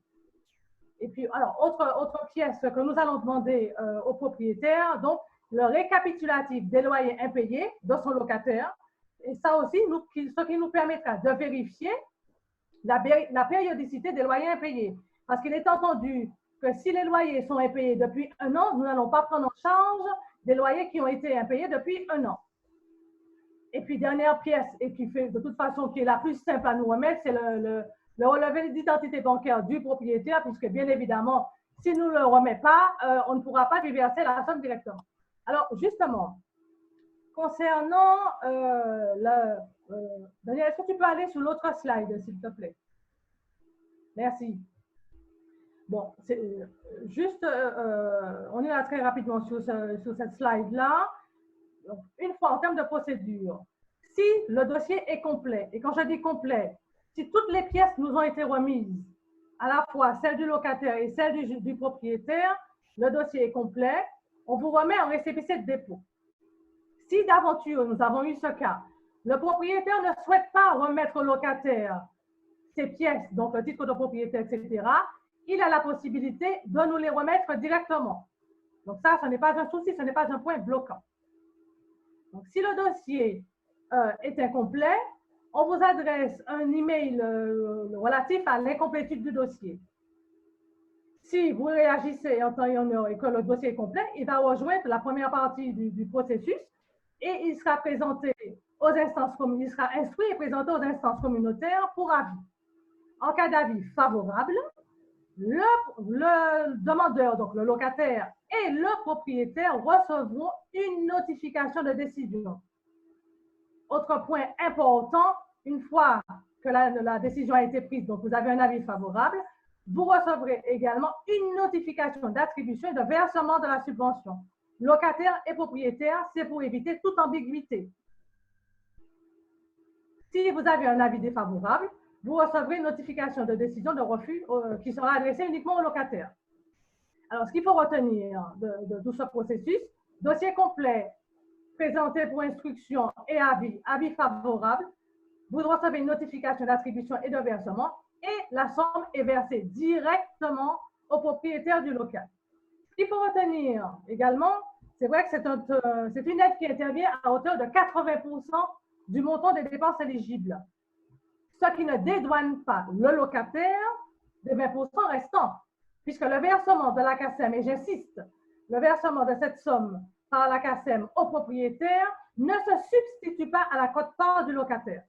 S4: Et puis, alors, autre pièce que nous allons demander au propriétaire, donc, le récapitulatif des loyers impayés de son locataire. Et ça aussi, ce qui nous permettra de vérifier la périodicité des loyers impayés. Parce qu'il est entendu que si les loyers sont impayés depuis 1 an, nous n'allons pas prendre en charge des loyers qui ont été impayés depuis 1 an. Et puis, dernière pièce, et qui fait de toute façon qui est la plus simple à nous remettre, c'est le relevé d'identité bancaire du propriétaire, puisque bien évidemment, Si nous ne le remet pas, on ne pourra pas lui verser la somme directement. Alors, justement, concernant Daniel, est-ce que tu peux aller sur l'autre slide, s'il te plaît? Merci. Bon, juste, on est là très rapidement sur cette slide-là. Une fois, en termes de procédure, si le dossier est complet, et quand je dis complet, si toutes les pièces nous ont été remises, à la fois celle du locataire et celle du propriétaire, le dossier est complet, on vous remet un récépissé de dépôt. Si d'aventure, nous avons eu ce cas, le propriétaire ne souhaite pas remettre au locataire ses pièces, donc le titre de propriétaire, etc., il a la possibilité de nous les remettre directement. Donc ça, ce n'est pas un souci, ce n'est pas un point bloquant. Donc si le dossier est incomplet, on vous adresse un email relatif à l'incomplétude du dossier. Si vous réagissez en temps et en heure et que le dossier est complet, il va rejoindre la première partie du processus et il sera présenté aux instances communautaires, il sera instruit et présenté aux instances communautaires pour avis. En cas d'avis favorable, le demandeur, donc le locataire et le propriétaire recevront une notification de décision. Autre point important, une fois que la décision a été prise, donc vous avez un avis favorable, vous recevrez également une notification d'attribution et de versement de la subvention. Locataire et propriétaire, c'est pour éviter toute ambiguïté. Si vous avez un avis défavorable, vous recevrez une notification de décision de refus qui sera adressée uniquement au locataire. Alors, ce qu'il faut retenir de tout ce processus, dossier complet, présenté pour instruction et avis favorable, vous recevez une notification d'attribution et de versement et la somme est versée directement au propriétaire du local. Ce qu'il faut retenir également, c'est vrai que c'est une aide qui intervient à hauteur de 80% du montant des dépenses éligibles, ce qui ne dédouane pas le locataire des 20% restants, puisque le versement de la CACEM, et j'insiste, le versement de cette somme par la CACEM au propriétaire ne se substitue pas à la quote-part du locataire.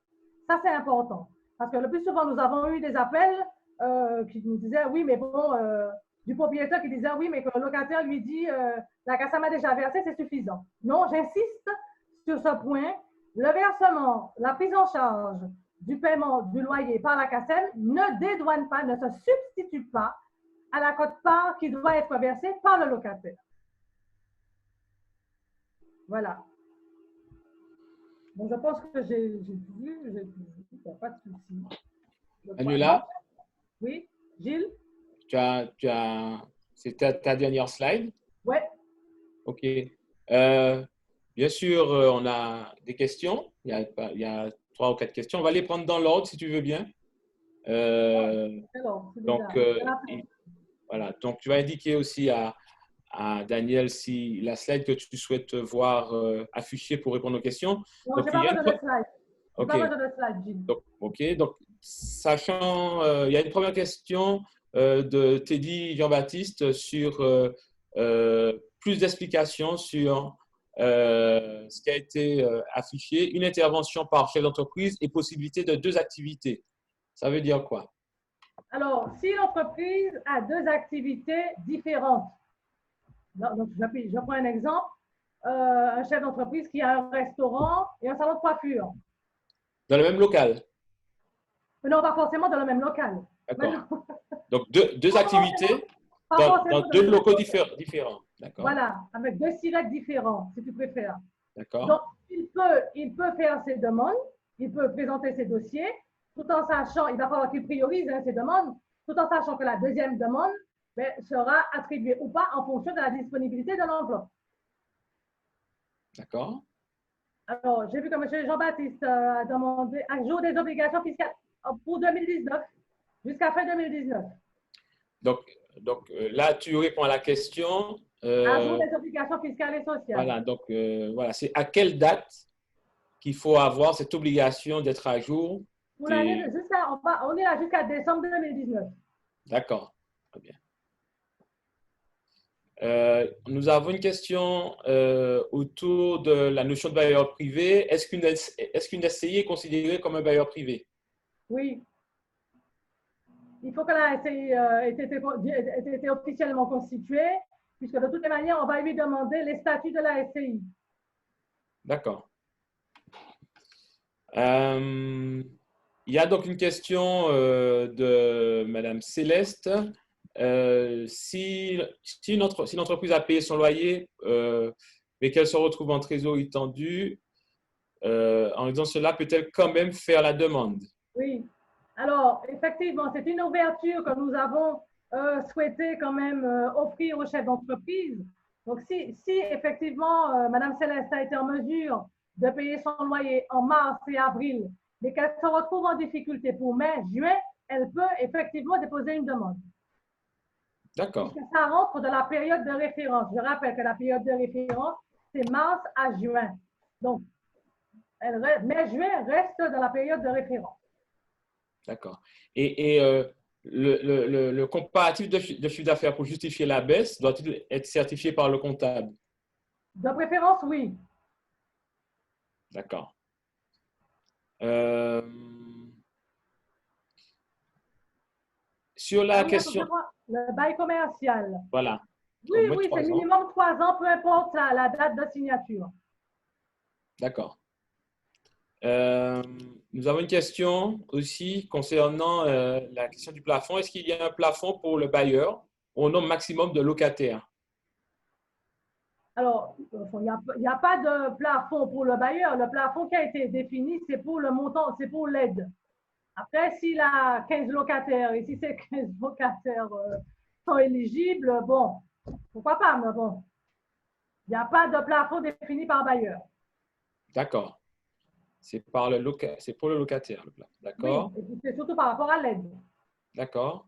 S4: Ça, c'est important, parce que le plus souvent, nous avons eu des appels qui nous disaient, oui, mais bon, du propriétaire qui disait, oui, mais que le locataire lui dit, la CACEM a déjà versé, c'est suffisant. Non, j'insiste sur ce point, le versement, la prise en charge du paiement du loyer par la CACEM ne dédouane pas, ne se substitue pas à la quote-part qui doit être versée par le locataire. Voilà. Bon, je pense que j'ai vu, il n'y a pas de souci.
S1: Anula?
S4: Oui, Gilles?
S1: C'était ta dernière slide?
S4: Oui.
S1: OK. Bien sûr, on a des questions. Il y a 3 ou 4 questions. On va les prendre dans l'ordre, si tu veux bien. Voilà. Donc, tu vas indiquer aussi à Daniel si la slide que tu souhaites voir affichée pour répondre aux questions.
S4: Non, je n'ai pas besoin de slide. Je n'ai pas besoin de slide, Gilles.
S1: OK. Donc, sachant, il y a une première question de Teddy Jean-Baptiste sur plus d'explications sur ce qui a été affiché, une intervention par chef d'entreprise et possibilité de 2 activités. Ça veut dire quoi?
S4: Alors, si l'entreprise a 2 activités différentes, donc je prends un exemple, un chef d'entreprise qui a un restaurant et un salon de coiffure.
S1: Dans le même local?
S4: Non, pas forcément dans le même local.
S1: D'accord. Donc, deux activités dans 2 locaux différents.
S4: Voilà, avec 2 sites différents, si tu préfères.
S1: D'accord.
S4: Donc, il peut faire ses demandes, il peut présenter ses dossiers, tout en sachant, il va falloir qu'il priorise ses demandes, tout en sachant que la deuxième demande sera attribuée ou pas en fonction de la disponibilité de l'enveloppe.
S1: D'accord.
S4: Alors, j'ai vu que M. Jean-Baptiste a demandé un jour des obligations fiscales pour 2019, jusqu'à fin 2019.
S1: Donc là, tu réponds à la question.
S4: Un jour des obligations fiscales et sociales.
S1: Voilà, donc voilà, c'est à quelle date qu'il faut avoir cette obligation d'être à jour?
S4: Pour l'année, on est là jusqu'à décembre 2019.
S1: D'accord, très bien. Nous avons une question autour de la notion de bailleur privé. Est-ce qu'une SCI est considérée comme un bailleur privé?
S4: Oui. il faut que la SCI ait été officiellement constituée, puisque de toutes les manières, on va lui demander les statuts de la SCI.
S1: D'accord. Il y a donc une question de Madame Céleste. Si l'entreprise a payé son loyer, mais qu'elle se retrouve en trésorerie tendue, en disant cela, peut-elle quand même faire la demande?
S4: Oui. Alors, effectivement, c'est une ouverture que nous avons souhaité quand même offrir aux chefs d'entreprise. Donc, si effectivement, Madame Céleste a été en mesure de payer son loyer en mars et avril, mais qu'elle se retrouve en difficulté pour mai, juin, elle peut effectivement déposer une demande.
S1: D'accord.
S4: Puisque ça rentre de la période de référence. Je rappelle que la période de référence, c'est mars à juin. Donc, mai-juin reste dans la période de référence.
S1: D'accord. Et le comparatif de chiffre d'affaires pour justifier la baisse doit-il être certifié par le comptable?
S4: De préférence, oui.
S1: D'accord. Sur la question…
S4: Le bail commercial.
S1: Voilà.
S4: Oui, c'est minimum 3 ans, peu importe la date de signature.
S1: D'accord. Nous avons une question aussi concernant la question du plafond. Est-ce qu'il y a un plafond pour le bailleur au nombre maximum de locataires?
S4: Alors, il n'y a pas de plafond pour le bailleur. Le plafond qui a été défini, c'est pour le montant, c'est pour l'aide. Après, s'il a 15 locataires et si ces 15 locataires sont éligibles, bon, pourquoi pas, mais bon, il n'y a pas de plafond défini par bailleur.
S1: D'accord. C'est pour le locataire, le plafond. D'accord.
S4: Oui, et c'est surtout par rapport à l'aide.
S1: D'accord.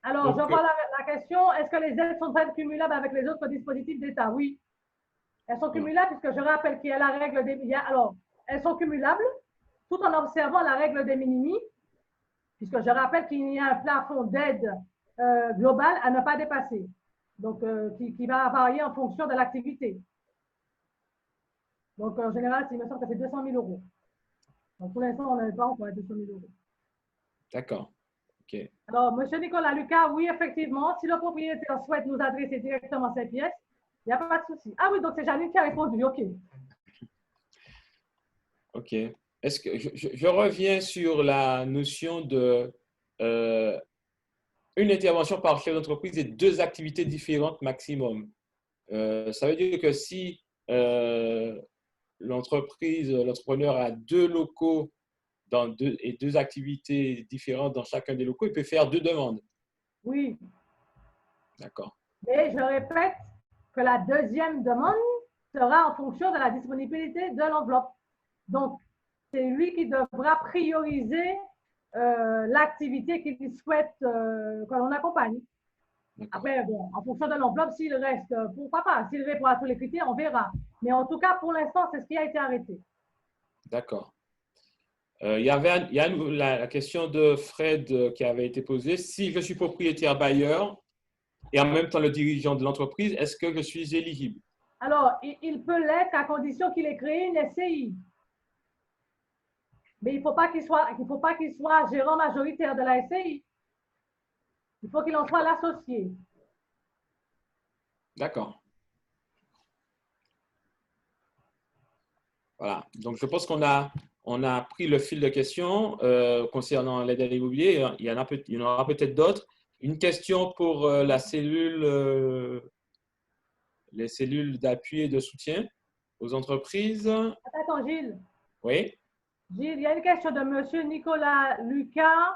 S4: Alors, je vois la question. Est-ce que les aides sont-elles cumulables avec les autres dispositifs d'État? Oui. Elles sont cumulables puisque je rappelle qu'il y a la règle des… Alors, elles sont cumulables tout en observant la règle des minimis, puisque je rappelle qu'il y a un plafond d'aide global à ne pas dépasser, donc qui va varier en fonction de l'activité. Donc, en général, il me semble que c'est 200 000 euros. Donc, pour l'instant, on n'avait pas encore 200 000 euros.
S1: D'accord. OK.
S4: Alors, M. Nicolas Lucas, oui, effectivement, si le propriétaire souhaite nous adresser directement ces pièces, il n'y a pas de souci. Ah oui, donc c'est Janine qui a répondu. OK.
S1: OK. Est-ce que je reviens sur la notion de une intervention par chef d'entreprise et 2 activités différentes maximum. Ça veut dire que si l'entrepreneur a 2 locaux et 2 activités différentes dans chacun des locaux, il peut faire 2 demandes.
S4: Oui.
S1: D'accord.
S4: Et je répète que la deuxième demande sera en fonction de la disponibilité de l'enveloppe. Donc, c'est lui qui devra prioriser l'activité qu'il souhaite que l'on accompagne. Après, bon, en fonction de l'enveloppe, s'il reste, pourquoi pas, s'il répond à tous les critères, on verra. Mais en tout cas, pour l'instant, c'est ce qui a été arrêté.
S1: D'accord. Il y a la question de Fred qui avait été posée. Si je suis propriétaire bailleur et en même temps le dirigeant de l'entreprise, est-ce que je suis éligible?
S4: Alors, il peut l'être à condition qu'il ait créé une SCI. Mais il ne faut pas qu'il soit gérant majoritaire de la SCI. Il faut qu'il en soit l'associé.
S1: D'accord. Voilà. Donc, je pense qu'on a pris le fil de questions concernant l'aide à l'immobilier. Il y en aura peut-être d'autres. Une question pour les cellules d'appui et de soutien aux entreprises.
S4: Attends, Gilles.
S1: Oui.
S4: Gilles, il y a une question de M. Nicolas Lucas.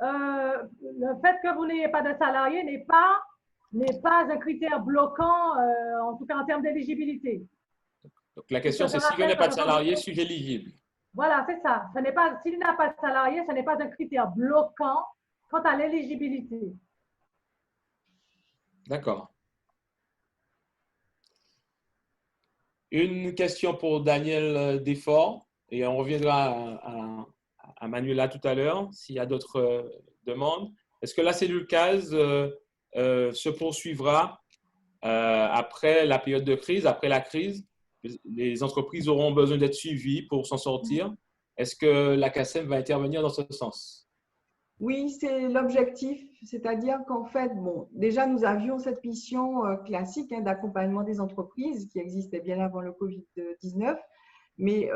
S4: Le fait que vous n'ayez pas de salarié n'est pas un critère bloquant, en tout cas en termes d'éligibilité.
S1: Donc, la question, c'est si je n'ai pas de salarié, suis-je éligible?
S4: Voilà, c'est ça. S'il n'a pas de salarié, ce n'est pas un critère bloquant quant à l'éligibilité.
S1: D'accord. Une question pour Daniel Desforts, et on reviendra à Manuela tout à l'heure s'il y a d'autres demandes. Est-ce que la cellule CASE se poursuivra après la période de crise, après la crise? les entreprises auront besoin d'être suivies pour s'en sortir. Est-ce que la CACEM va intervenir dans ce sens?
S5: Oui, c'est l'objectif, c'est-à-dire qu'en fait, bon, déjà nous avions cette mission classique d'accompagnement des entreprises qui existait bien avant le Covid-19, mais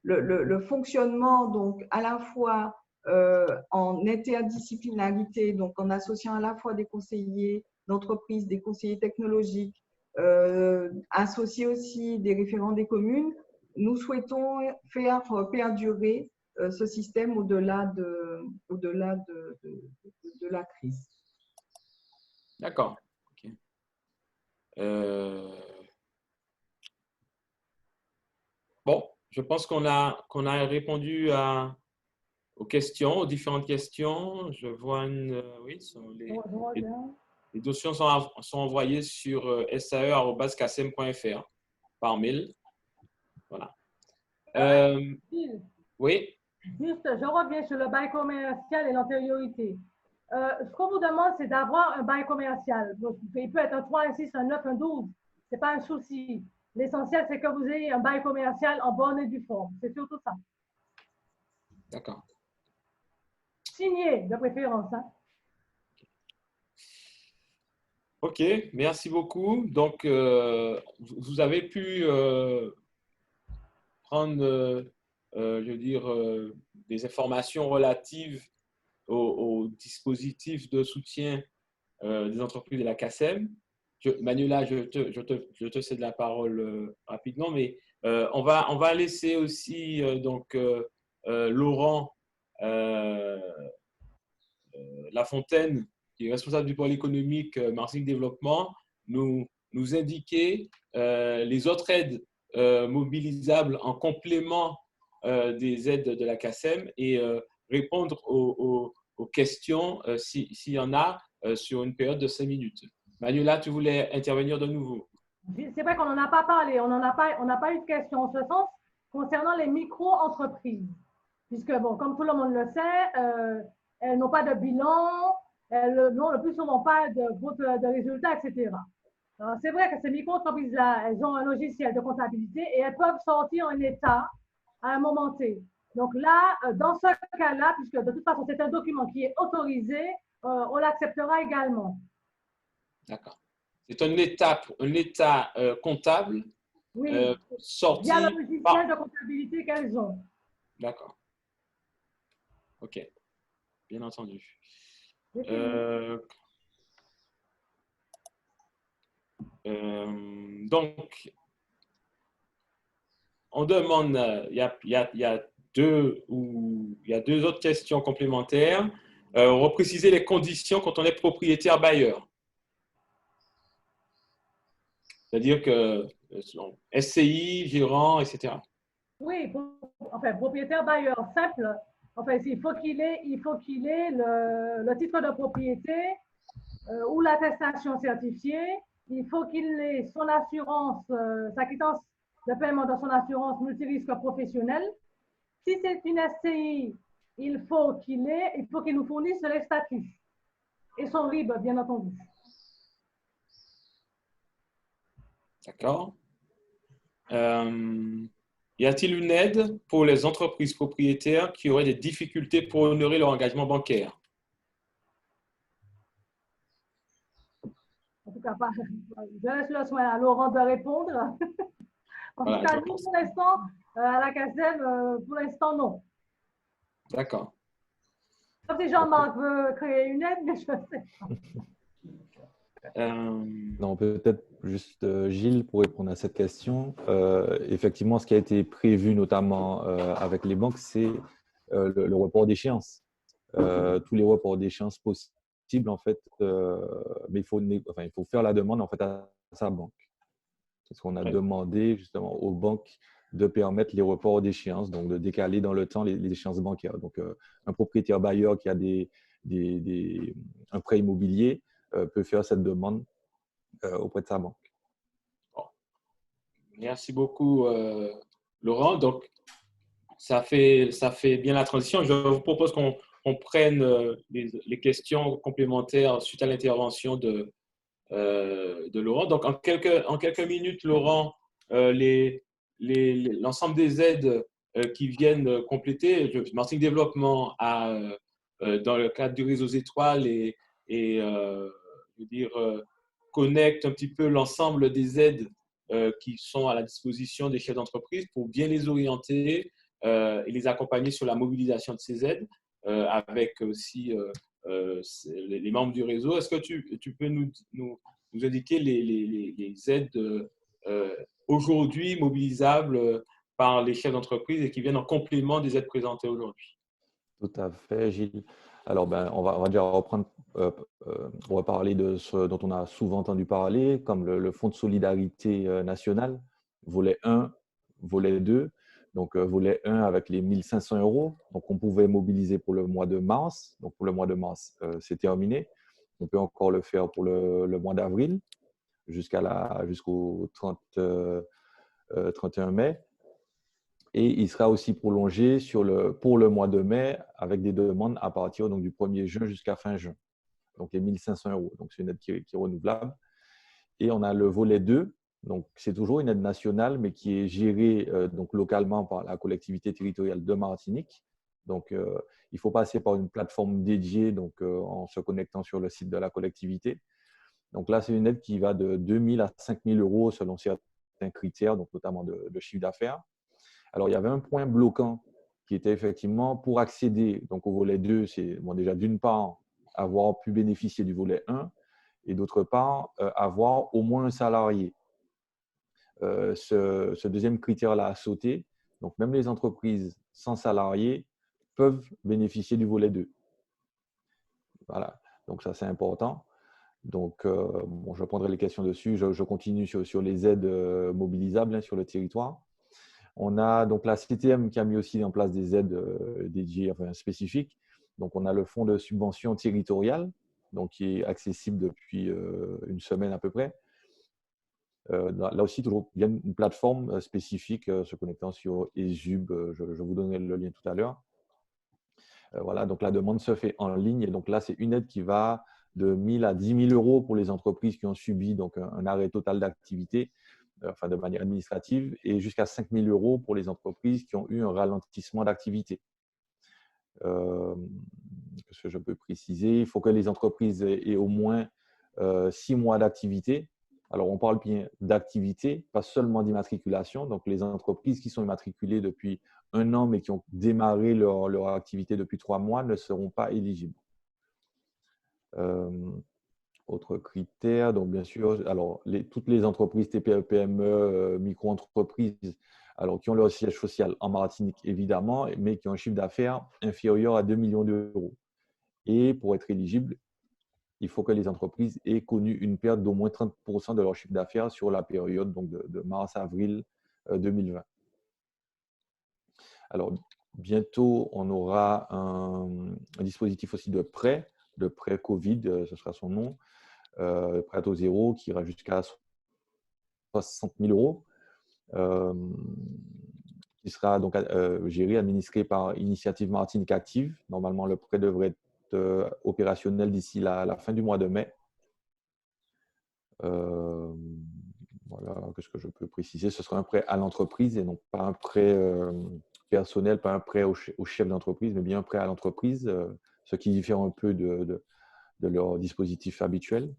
S5: le fonctionnement donc à la fois en interdisciplinarité, donc en associant à la fois des conseillers d'entreprise, des conseillers technologiques, associer aussi des référents des communes, nous souhaitons faire perdurer ce système au-delà de la crise.
S1: D'accord. Okay. Bon, je pense qu'on a répondu aux questions, aux différentes questions. Je vois oui, les dossiers sont envoyés sur sae@cacem.fr par mail. Voilà. Oui.
S4: Juste, je reviens sur le bail commercial et l'antériorité. Ce qu'on vous demande, c'est d'avoir un bail commercial. Donc, il peut être un 3, un 6, un 9, un 12. Ce n'est pas un souci. L'essentiel, c'est que vous ayez un bail commercial en bonne et due forme. C'est surtout ça.
S1: D'accord.
S4: Signé, de préférence. Hein.
S1: OK, merci beaucoup. Donc, vous avez pu prendre, je veux dire, des informations relatives au dispositif de soutien des entreprises de la CACEM. Manuela, je te cède la parole rapidement, mais on va laisser aussi Laurent Lafontaine, qui est responsable du pôle économique marketing développement, nous indiquer les autres aides mobilisables en complément des aides de la CACEM et répondre aux questions s'il y en a sur une période de 5 minutes. Manuela, tu voulais intervenir de nouveau?
S4: C'est vrai qu'on n'en a pas parlé, on n'a pas eu de questions en ce sens concernant les micro-entreprises. Puisque, bon, comme tout le monde le sait, elles n'ont pas de bilan, elles n'ont le plus souvent pas de résultats, etc. C'est vrai que ces micro-entreprises-là, elles ont un logiciel de comptabilité et elles peuvent sortir un état à un moment T. Donc là, dans ce cas-là, puisque de toute façon, c'est un document qui est autorisé, on l'acceptera également.
S1: D'accord. C'est un état comptable
S4: oui,
S1: sorti
S4: via le logiciel de comptabilité qu'elles ont.
S1: D'accord. OK. Bien entendu. Donc, on demande, il y a deux autres questions complémentaires. Repréciser les conditions quand on est propriétaire bailleur. C'est-à-dire que SCI, gérant, etc.
S4: Oui, enfin, propriétaire bailleur simple, enfin, il faut qu'il ait le titre de propriété ou l'attestation certifiée. Il faut qu'il ait son assurance, sa quittance de paiement de son assurance multirisque professionnelle. Si c'est une SCI, il faut qu'il nous fournisse les statuts et son RIB, bien entendu.
S1: D'accord. Y a-t-il une aide pour les entreprises propriétaires qui auraient des difficultés pour honorer leur engagement bancaire?
S4: En tout cas, je laisse le soin à Laurent de répondre. En tout cas, nous, pour l'instant, à la CACEM, pour l'instant, non.
S1: D'accord.
S4: Sauf si Jean-Marc veut créer une aide, mais je ne sais pas.
S6: Non, peut-être juste Gilles pour répondre à cette question. Effectivement, ce qui a été prévu notamment avec les banques, c'est le report d'échéance. Tous les reports d'échéance possibles, en fait, mais il faut faire la demande en fait à sa banque. Parce qu'on a demandé justement aux banques de permettre les reports d'échéance, donc de décaler dans le temps les échéances bancaires. Donc, un propriétaire bailleur qui a un prêt immobilier peut faire cette demande auprès de sa banque.
S1: Bon. Merci beaucoup, Laurent. Donc, ça fait bien la transition. Je vous propose qu'on prenne les questions complémentaires suite à l'intervention de Laurent. Donc, en quelques minutes, Laurent l'ensemble des aides qui viennent compléter. Martin Développement a, dans le cadre du réseau étoiles je veux dire, connecte un petit peu l'ensemble des aides qui sont à la disposition des chefs d'entreprise pour bien les orienter et les accompagner sur la mobilisation de ces aides avec aussi les membres du réseau. Est-ce que tu peux nous indiquer les aides aujourd'hui mobilisables par les chefs d'entreprise et qui viennent en complément des aides présentées aujourd'hui?
S6: Tout à fait, Gilles. Alors, on va déjà reprendre, on va parler de ce dont on a souvent entendu parler, comme le Fonds de solidarité national, volet 1, volet 2. Donc, volet 1 avec les 1 500 €. Donc, on pouvait mobiliser pour le mois de mars. Donc, pour le mois de mars, c'est terminé. On peut encore le faire pour le mois d'avril jusqu'au 31 mai. Et il sera aussi prolongé pour le mois de mai avec des demandes à partir donc, du 1er juin jusqu'à fin juin. Donc, les 1 500 €. Donc, c'est une aide qui est renouvelable. Et on a le volet 2. Donc, c'est toujours une aide nationale, mais qui est gérée donc, localement par la collectivité territoriale de Martinique. Donc, il faut passer par une plateforme dédiée donc, en se connectant sur le site de la collectivité. Donc là, c'est une aide qui va de 2 000 à 5 000 € selon certains critères, donc notamment de chiffre d'affaires. Alors, il y avait un point bloquant qui était effectivement pour accéder donc, au volet 2, c'est déjà d'une part avoir pu bénéficier du volet 1 et d'autre part avoir au moins un salarié. Ce deuxième critère-là a sauté. Donc, même les entreprises sans salariés peuvent bénéficier du volet 2. Voilà, donc ça c'est important. Donc, je prendrai les questions dessus. Je continue sur les aides mobilisables sur le territoire. On a donc la CTM qui a mis aussi en place des aides dédiées, spécifiques. Donc, on a le fonds de subvention territoriale, donc qui est accessible depuis une semaine à peu près. Là aussi, toujours, il y a une plateforme spécifique se connectant sur ESUB. Je vous donnerai le lien tout à l'heure. Voilà, donc la demande se fait en ligne. Et donc là, c'est une aide qui va de 1 000 à 10 000 € pour les entreprises qui ont subi donc, un arrêt total d'activité, de manière administrative, et jusqu'à 5 000 € pour les entreprises qui ont eu un ralentissement d'activité. Qu'est-ce que je peux préciser? Il faut que les entreprises aient au moins 6 mois d'activité. Alors, on parle bien d'activité, pas seulement d'immatriculation. Donc, les entreprises qui sont immatriculées depuis 1 an, mais qui ont démarré leur activité depuis 3 mois, ne seront pas éligibles. Autre critère, donc bien sûr, alors toutes les entreprises TPE, PME, micro-entreprises, alors qui ont leur siège social en Martinique, évidemment, mais qui ont un chiffre d'affaires inférieur à 2 millions €. Et pour être éligible, il faut que les entreprises aient connu une perte d'au moins 30% de leur chiffre d'affaires sur la période donc de mars-avril 2020. Alors, bientôt, on aura un dispositif aussi de prêt Covid, ce sera son nom, prêt à taux zéro, qui ira jusqu'à 60 000 €, qui sera donc géré, administré par Initiative Martinique Active. Normalement, le prêt devrait être opérationnel d'ici la fin du mois de mai. Voilà, qu'est-ce que je peux préciser? Ce sera un prêt à l'entreprise et non pas un prêt personnel, pas un prêt au chef d'entreprise, mais bien un prêt à l'entreprise, ce qui diffère un peu de leur dispositif habituel.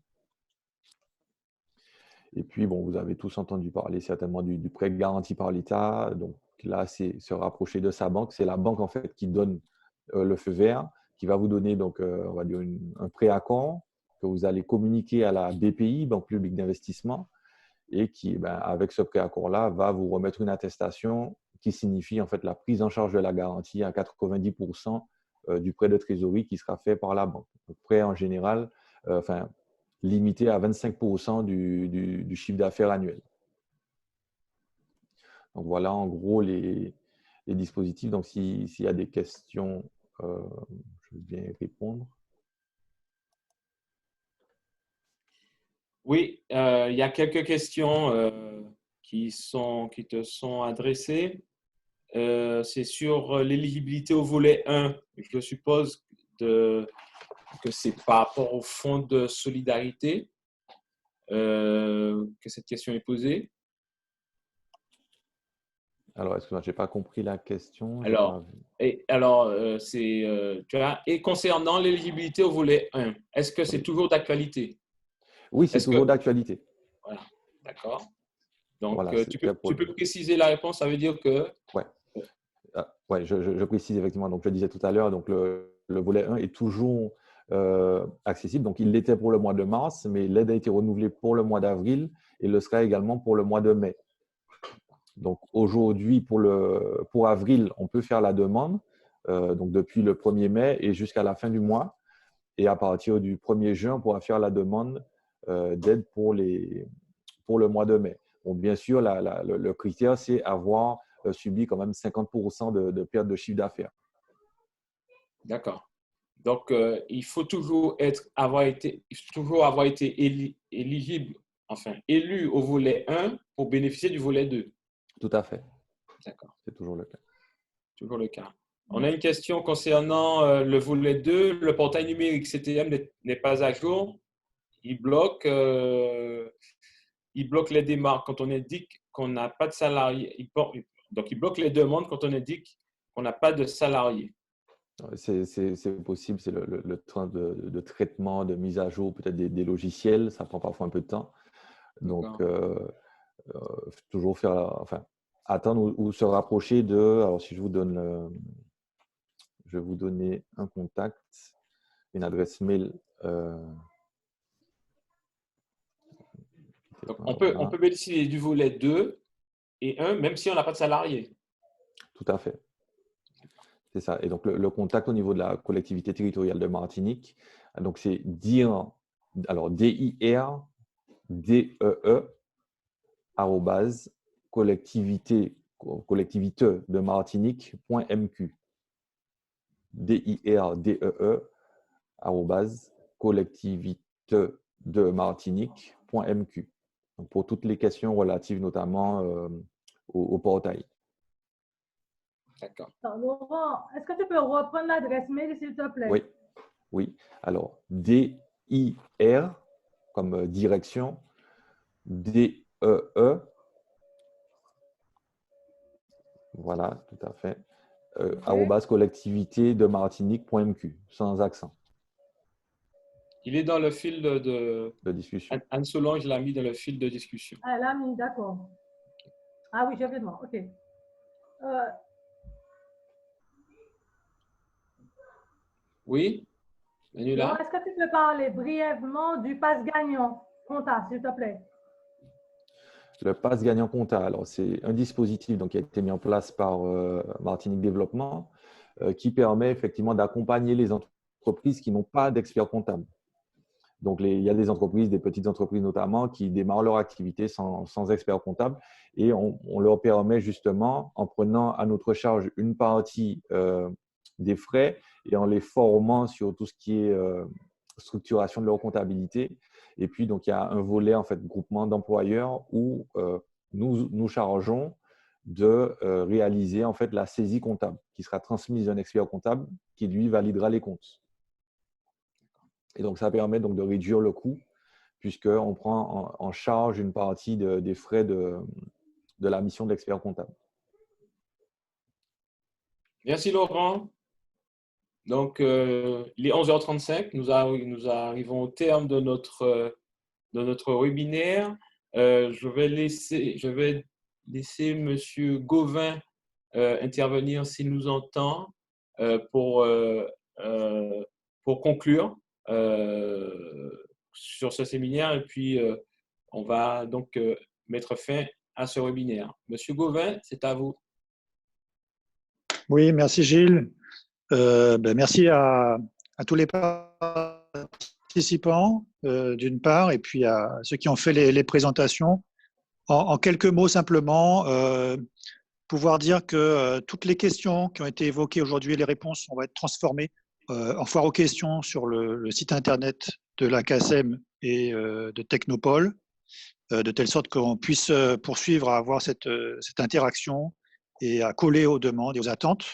S6: Et puis, bon, vous avez tous entendu parler certainement du prêt garanti par l'État. Donc là, c'est se rapprocher de sa banque. C'est la banque, en fait, qui donne le feu vert, qui va vous donner, donc, on va dire, un préaccord que vous allez communiquer à la BPI, Banque publique d'investissement, et qui, avec ce préaccord-là, va vous remettre une attestation qui signifie, en fait, la prise en charge de la garantie à 90% du prêt de trésorerie qui sera fait par la banque. Le prêt, en général, limité à 25% du chiffre d'affaires annuel. Donc, voilà en gros les dispositifs. Donc, s'il y a des questions, je vais bien répondre.
S1: Oui, il y a quelques questions qui te sont adressées. C'est sur l'éligibilité au volet 1. Je suppose que c'est par rapport au fonds de solidarité que cette question est posée.
S6: Alors, excuse-moi, je n'ai pas compris la question.
S1: Alors, tu vois, et concernant l'éligibilité au volet 1, est-ce que c'est toujours d'actualité?
S6: Oui, c'est
S1: Est-ce
S6: toujours
S1: que…
S6: d'actualité.
S1: Voilà, d'accord. Donc,
S6: Voilà,
S1: tu peux préciser la réponse, ça veut dire que…
S6: Ouais. Ouais, je précise effectivement. Donc, je le disais tout à l'heure, donc le volet 1 est toujours accessible. Donc, il l'était pour le mois de mars, mais l'aide a été renouvelée pour le mois d'avril et le sera également pour le mois de mai. Donc, aujourd'hui, pour avril, on peut faire la demande, donc depuis le 1er mai et jusqu'à la fin du mois. Et à partir du 1er juin, on pourra faire la demande d'aide pour le mois de mai. Bon, bien sûr, le critère, c'est avoir subi quand même 50% de perte de chiffre d'affaires.
S1: D'accord. Donc, il faut toujours avoir été éligible, enfin, élu au volet 1 pour bénéficier du volet 2.
S6: Tout à fait.
S1: D'accord.
S6: C'est toujours le cas.
S1: Toujours le cas. On a une question concernant le volet 2. Le portail numérique CTM n'est pas à jour. Il bloque les démarches quand on indique qu'on n'a pas de salariés. Donc, il bloque les demandes quand on indique qu'on n'a pas de salariés.
S6: C'est possible, c'est le train de traitement, de mise à jour peut-être des logiciels. Ça prend parfois un peu de temps. Donc, toujours attendre ou se rapprocher de… Alors, si je vous donne je vais vous donner un contact, une adresse mail.
S1: Donc, on peut bénéficier du volet 2 et 1, même si on n'a pas de salarié.
S6: Tout à fait. C'est ça. Et donc, le contact au niveau de la collectivité territoriale de Martinique, donc c'est DIR, alors DIR, DEE, collectivité de Martinique.mq. DIR, DEE, collectivité de Martinique.mq. Donc, pour toutes les questions relatives notamment au portail.
S1: D'accord.
S4: Laurent, est-ce que tu peux reprendre l'adresse mail, s'il te plaît?
S6: Oui. Alors, DIR comme direction, DEE, voilà, tout à fait, collectivité de Martinique.mq, sans accent.
S4: Il est dans le fil
S6: de discussion.
S1: Anne Solange l'a mis dans le fil de discussion.
S4: Ah, elle l'a mis, d'accord. Ah oui, je vais voir, ok.
S1: Oui, Manuela?
S4: Est-ce que tu peux parler brièvement du pass gagnant compta, s'il te plaît?
S6: Le pass gagnant compta, alors c'est un dispositif donc, qui a été mis en place par Martinique Développement qui permet effectivement d'accompagner les entreprises qui n'ont pas d'expert comptable. Donc, il y a des entreprises, des petites entreprises notamment, qui démarrent leur activité sans expert comptable et on leur permet justement, en prenant à notre charge une partie des frais et en les formant sur tout ce qui est structuration de leur comptabilité. Et puis, donc, il y a un volet, en fait, groupement d'employeurs où nous chargeons de réaliser, en fait, la saisie comptable qui sera transmise à un expert comptable qui, lui, validera les comptes. Et donc, ça permet donc de réduire le coût puisqu'on prend en charge une partie des frais de la mission de l'expert comptable.
S1: Merci Laurent. Donc, il est 11h35. Nous arrivons au terme de notre webinaire. Je vais laisser M. Gauvin intervenir s'il nous entend pour conclure sur ce séminaire et puis on va donc mettre fin à ce webinaire. Monsieur Gauvin, c'est à vous.
S2: Oui, merci Gilles. Merci à tous les participants d'une part et puis à ceux qui ont fait les présentations. En quelques mots simplement, pouvoir dire que toutes les questions qui ont été évoquées aujourd'hui, les réponses, on va être transformées en foire aux questions sur le site internet de la CACEM et de Technopole, de telle sorte qu'on puisse poursuivre à avoir cette interaction et à coller aux demandes et aux attentes.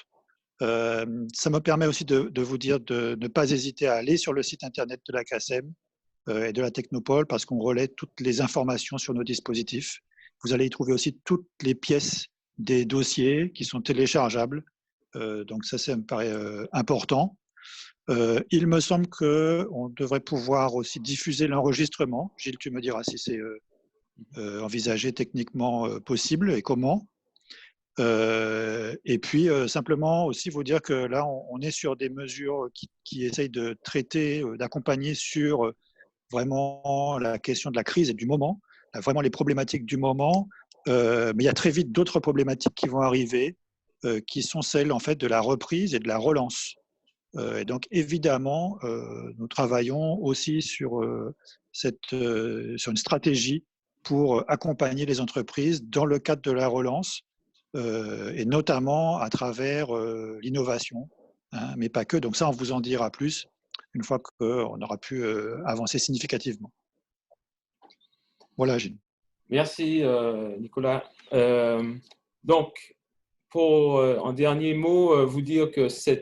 S2: Ça me permet aussi de vous dire de ne pas hésiter à aller sur le site internet de la CACEM et de la Technopole parce qu'on relaie toutes les informations sur nos dispositifs. Vous allez y trouver aussi toutes les pièces des dossiers qui sont téléchargeables. Donc ça me paraît important. Il me semble qu'on devrait pouvoir aussi diffuser l'enregistrement. Gilles, tu me diras si c'est envisagé techniquement possible et comment. Et puis, simplement aussi vous dire que là, on est sur des mesures qui essayent de traiter, d'accompagner sur vraiment la question de la crise et du moment, vraiment les problématiques du moment. Mais il y a très vite d'autres problématiques qui vont arriver, qui sont celles en fait de la reprise et de la relance. Et donc, évidemment, nous travaillons aussi sur, sur une stratégie pour accompagner les entreprises dans le cadre de la relance, et notamment à travers l'innovation, hein, mais pas que. Donc ça, on vous en dira plus une fois qu'on aura pu avancer significativement. Voilà, Gilles.
S1: Merci, Nicolas. Donc, pour, en dernier mot, vous dire que ce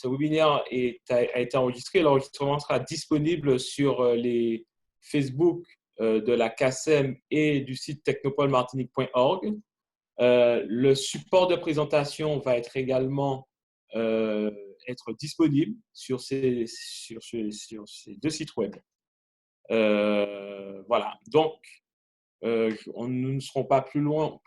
S1: webinaire a été enregistré. L'enregistrement sera disponible sur les Facebook de la CACEM et du site technopolmartinique.org. Le support de présentation va être également être disponible sur ces deux sites web. Voilà. Donc, nous ne serons pas plus long.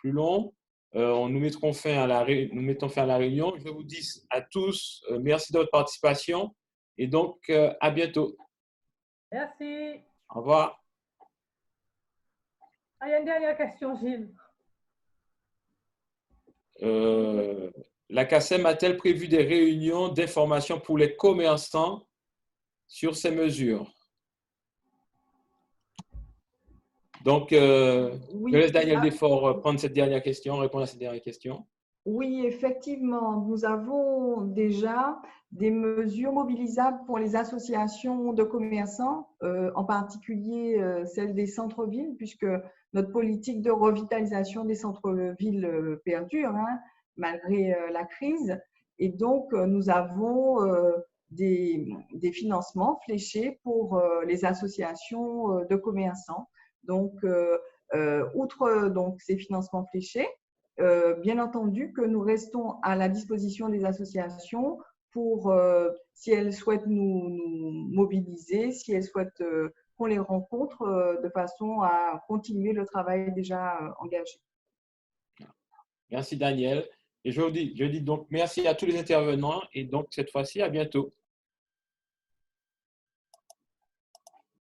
S1: Nous mettons fin à la réunion. Je vous dis à tous merci de votre participation et donc à bientôt.
S4: Merci.
S1: Au revoir.
S4: Il y a une dernière question, Gilles.
S1: La CACEM a-t-elle prévu des réunions d'information pour les commerçants sur ces mesures? Donc,
S5: oui,
S1: je laisse Daniel Desforts prendre cette dernière question, répondre à cette dernière question.
S5: Oui, effectivement, nous avons déjà des mesures mobilisables pour les associations de commerçants, en particulier celles des centres-villes, puisque notre politique de revitalisation des centres-villes perdure, hein, malgré la crise. Et donc, nous avons des financements fléchés pour les associations de commerçants. Donc, outre donc, ces financements fléchés, bien entendu que nous restons à la disposition des associations pour, si elles souhaitent nous mobiliser, si elles souhaitent qu'on les rencontre de façon à continuer le travail déjà engagé.
S1: Merci Daniel. Et je dis donc merci à tous les intervenants et donc cette fois-ci à bientôt.